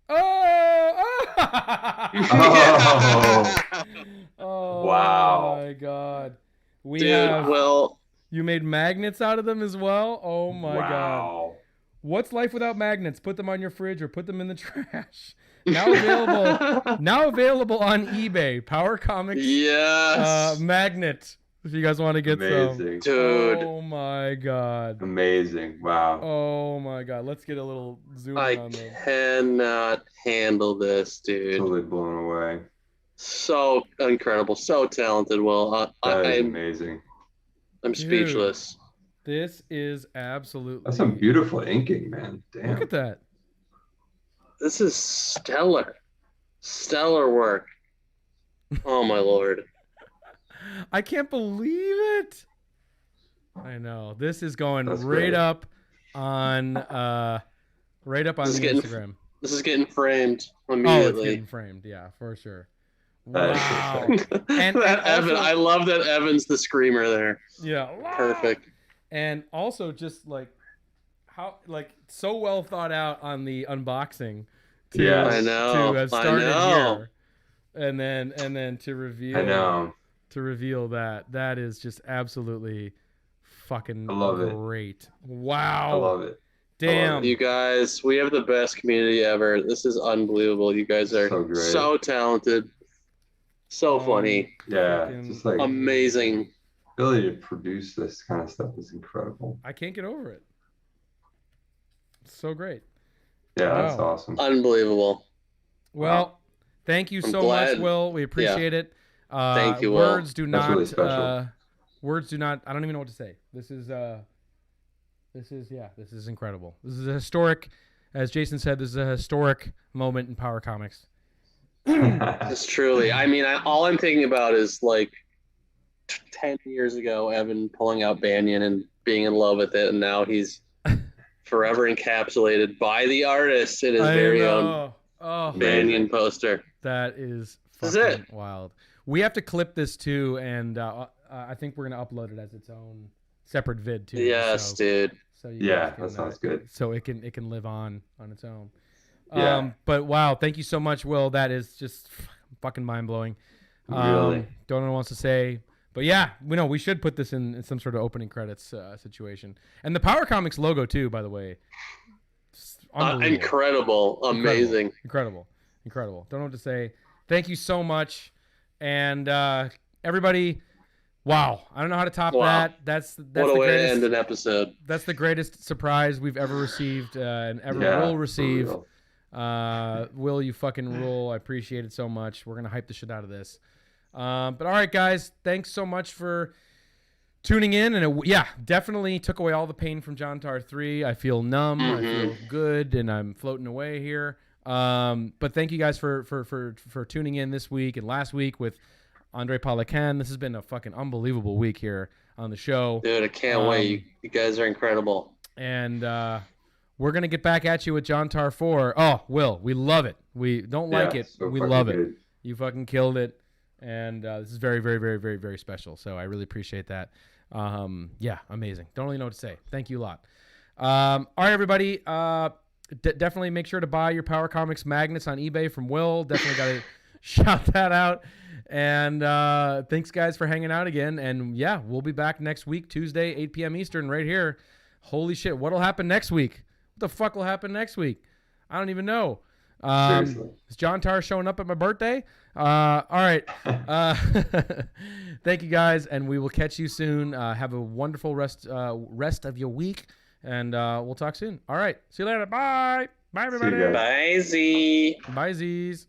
Oh! Oh. Oh Wow. my God. We Dude, have. well, You made magnets out of them as well? Oh my God. Wow. What's life without magnets? Put them on your fridge or put them in the trash. Now available on eBay. Power Comics yes. magnet. If you guys want to get some. Amazing. Dude, Oh my God. Amazing. Wow. Oh my God. Let's get a little zoom in I on them. cannot handle this, dude. Totally blown away. So incredible. So talented, Will. That is I'm amazing. Dude. speechless. This is absolutely. That's some beautiful inking, man. Damn. Look at that. This is stellar. Stellar work. Oh, my Lord. I can't believe it. I know. This is going That's right great. up on the This is getting- Instagram. This is getting framed Oh, it's immediately. getting framed. Yeah, for sure. That is so Wow. sick. And That Evan, also- I love that Evan's the screamer there. Yeah. Perfect. And also just like how so well thought out on the unboxing. Yes. I know. To have I started know. here. And then to reveal I know. that is just absolutely fucking I love it. great. I Wow. love it. Damn. You guys, we have the best community ever. This is unbelievable. You guys are So great. so talented, so funny, Yeah. Fucking Just like amazing. ability to produce this kind of stuff is incredible. I can't get over it. It's so great. Yeah, that's Wow. awesome. Unbelievable. Well, thank you I'm so glad. much, Will. We appreciate it. Thank you, Will. Words do That's not. really special. Words do not. I don't even know what to say. This is incredible. This is a historic, as Jason said. This is a historic moment in Power Comics. It's truly. I mean, all I'm thinking about is like 10 years ago, Evan pulling out Banyan and being in love with it, and now he's forever encapsulated by the artist in his very own Oh, Banyan poster. that is This fucking is wild. We have to clip this too, and I think we're gonna upload it as its own separate vid too. Yes, so, dude. so you Yeah, guys can, that sounds good. So it can live on its own. Yeah. But wow, thank you so much, Will. That is just fucking mind blowing. Really? Don't know what else to say. But yeah, we should put this in some sort of opening credits situation. And the Power Comics logo too, by the way. Just unbelievable. Incredible. Amazing. Incredible. Don't know what to say. Thank you so much. And everybody, wow. I don't know how to top Wow. that. That's What the a way to greatest. end an episode. That's the greatest surprise we've ever received and ever Yeah, will for receive. real. Will, you fucking rule. I appreciate it so much. We're going to hype the shit out of this. But all right, guys, thanks so much for tuning in. And definitely took away all the pain from Jontar'd 3. I feel numb. I feel good, and I'm floating away here. But thank you guys for tuning in this week and last week with Andre Palacan. This has been a fucking unbelievable week here on the show. Dude, I can't wait. You guys are incredible. And we're going to get back at you with Jontar'd 4. Oh, Will, we love it. We don't like it. so We fucking love it. good. You fucking killed it. And this is very, very, very, very, very special. So I really appreciate that. Yeah, amazing. Don't really know what to say. Thank you a lot. All right, everybody. Definitely make sure to buy your Power Comics magnets on eBay from Will. Definitely got to shout that out. And thanks, guys, for hanging out again. And yeah, we'll be back next week, Tuesday, 8 p.m. Eastern, right here. Holy shit. What'll happen next week? What the fuck will happen next week? I don't even know. Seriously. Is Jontar'd showing up at my birthday? All right. Thank you, guys, and we will catch you soon. Have a wonderful rest of your week, and we'll talk soon. All right. See you later. Bye. Bye, everybody. guys. Bye, Z. Bye, Z's.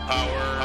Power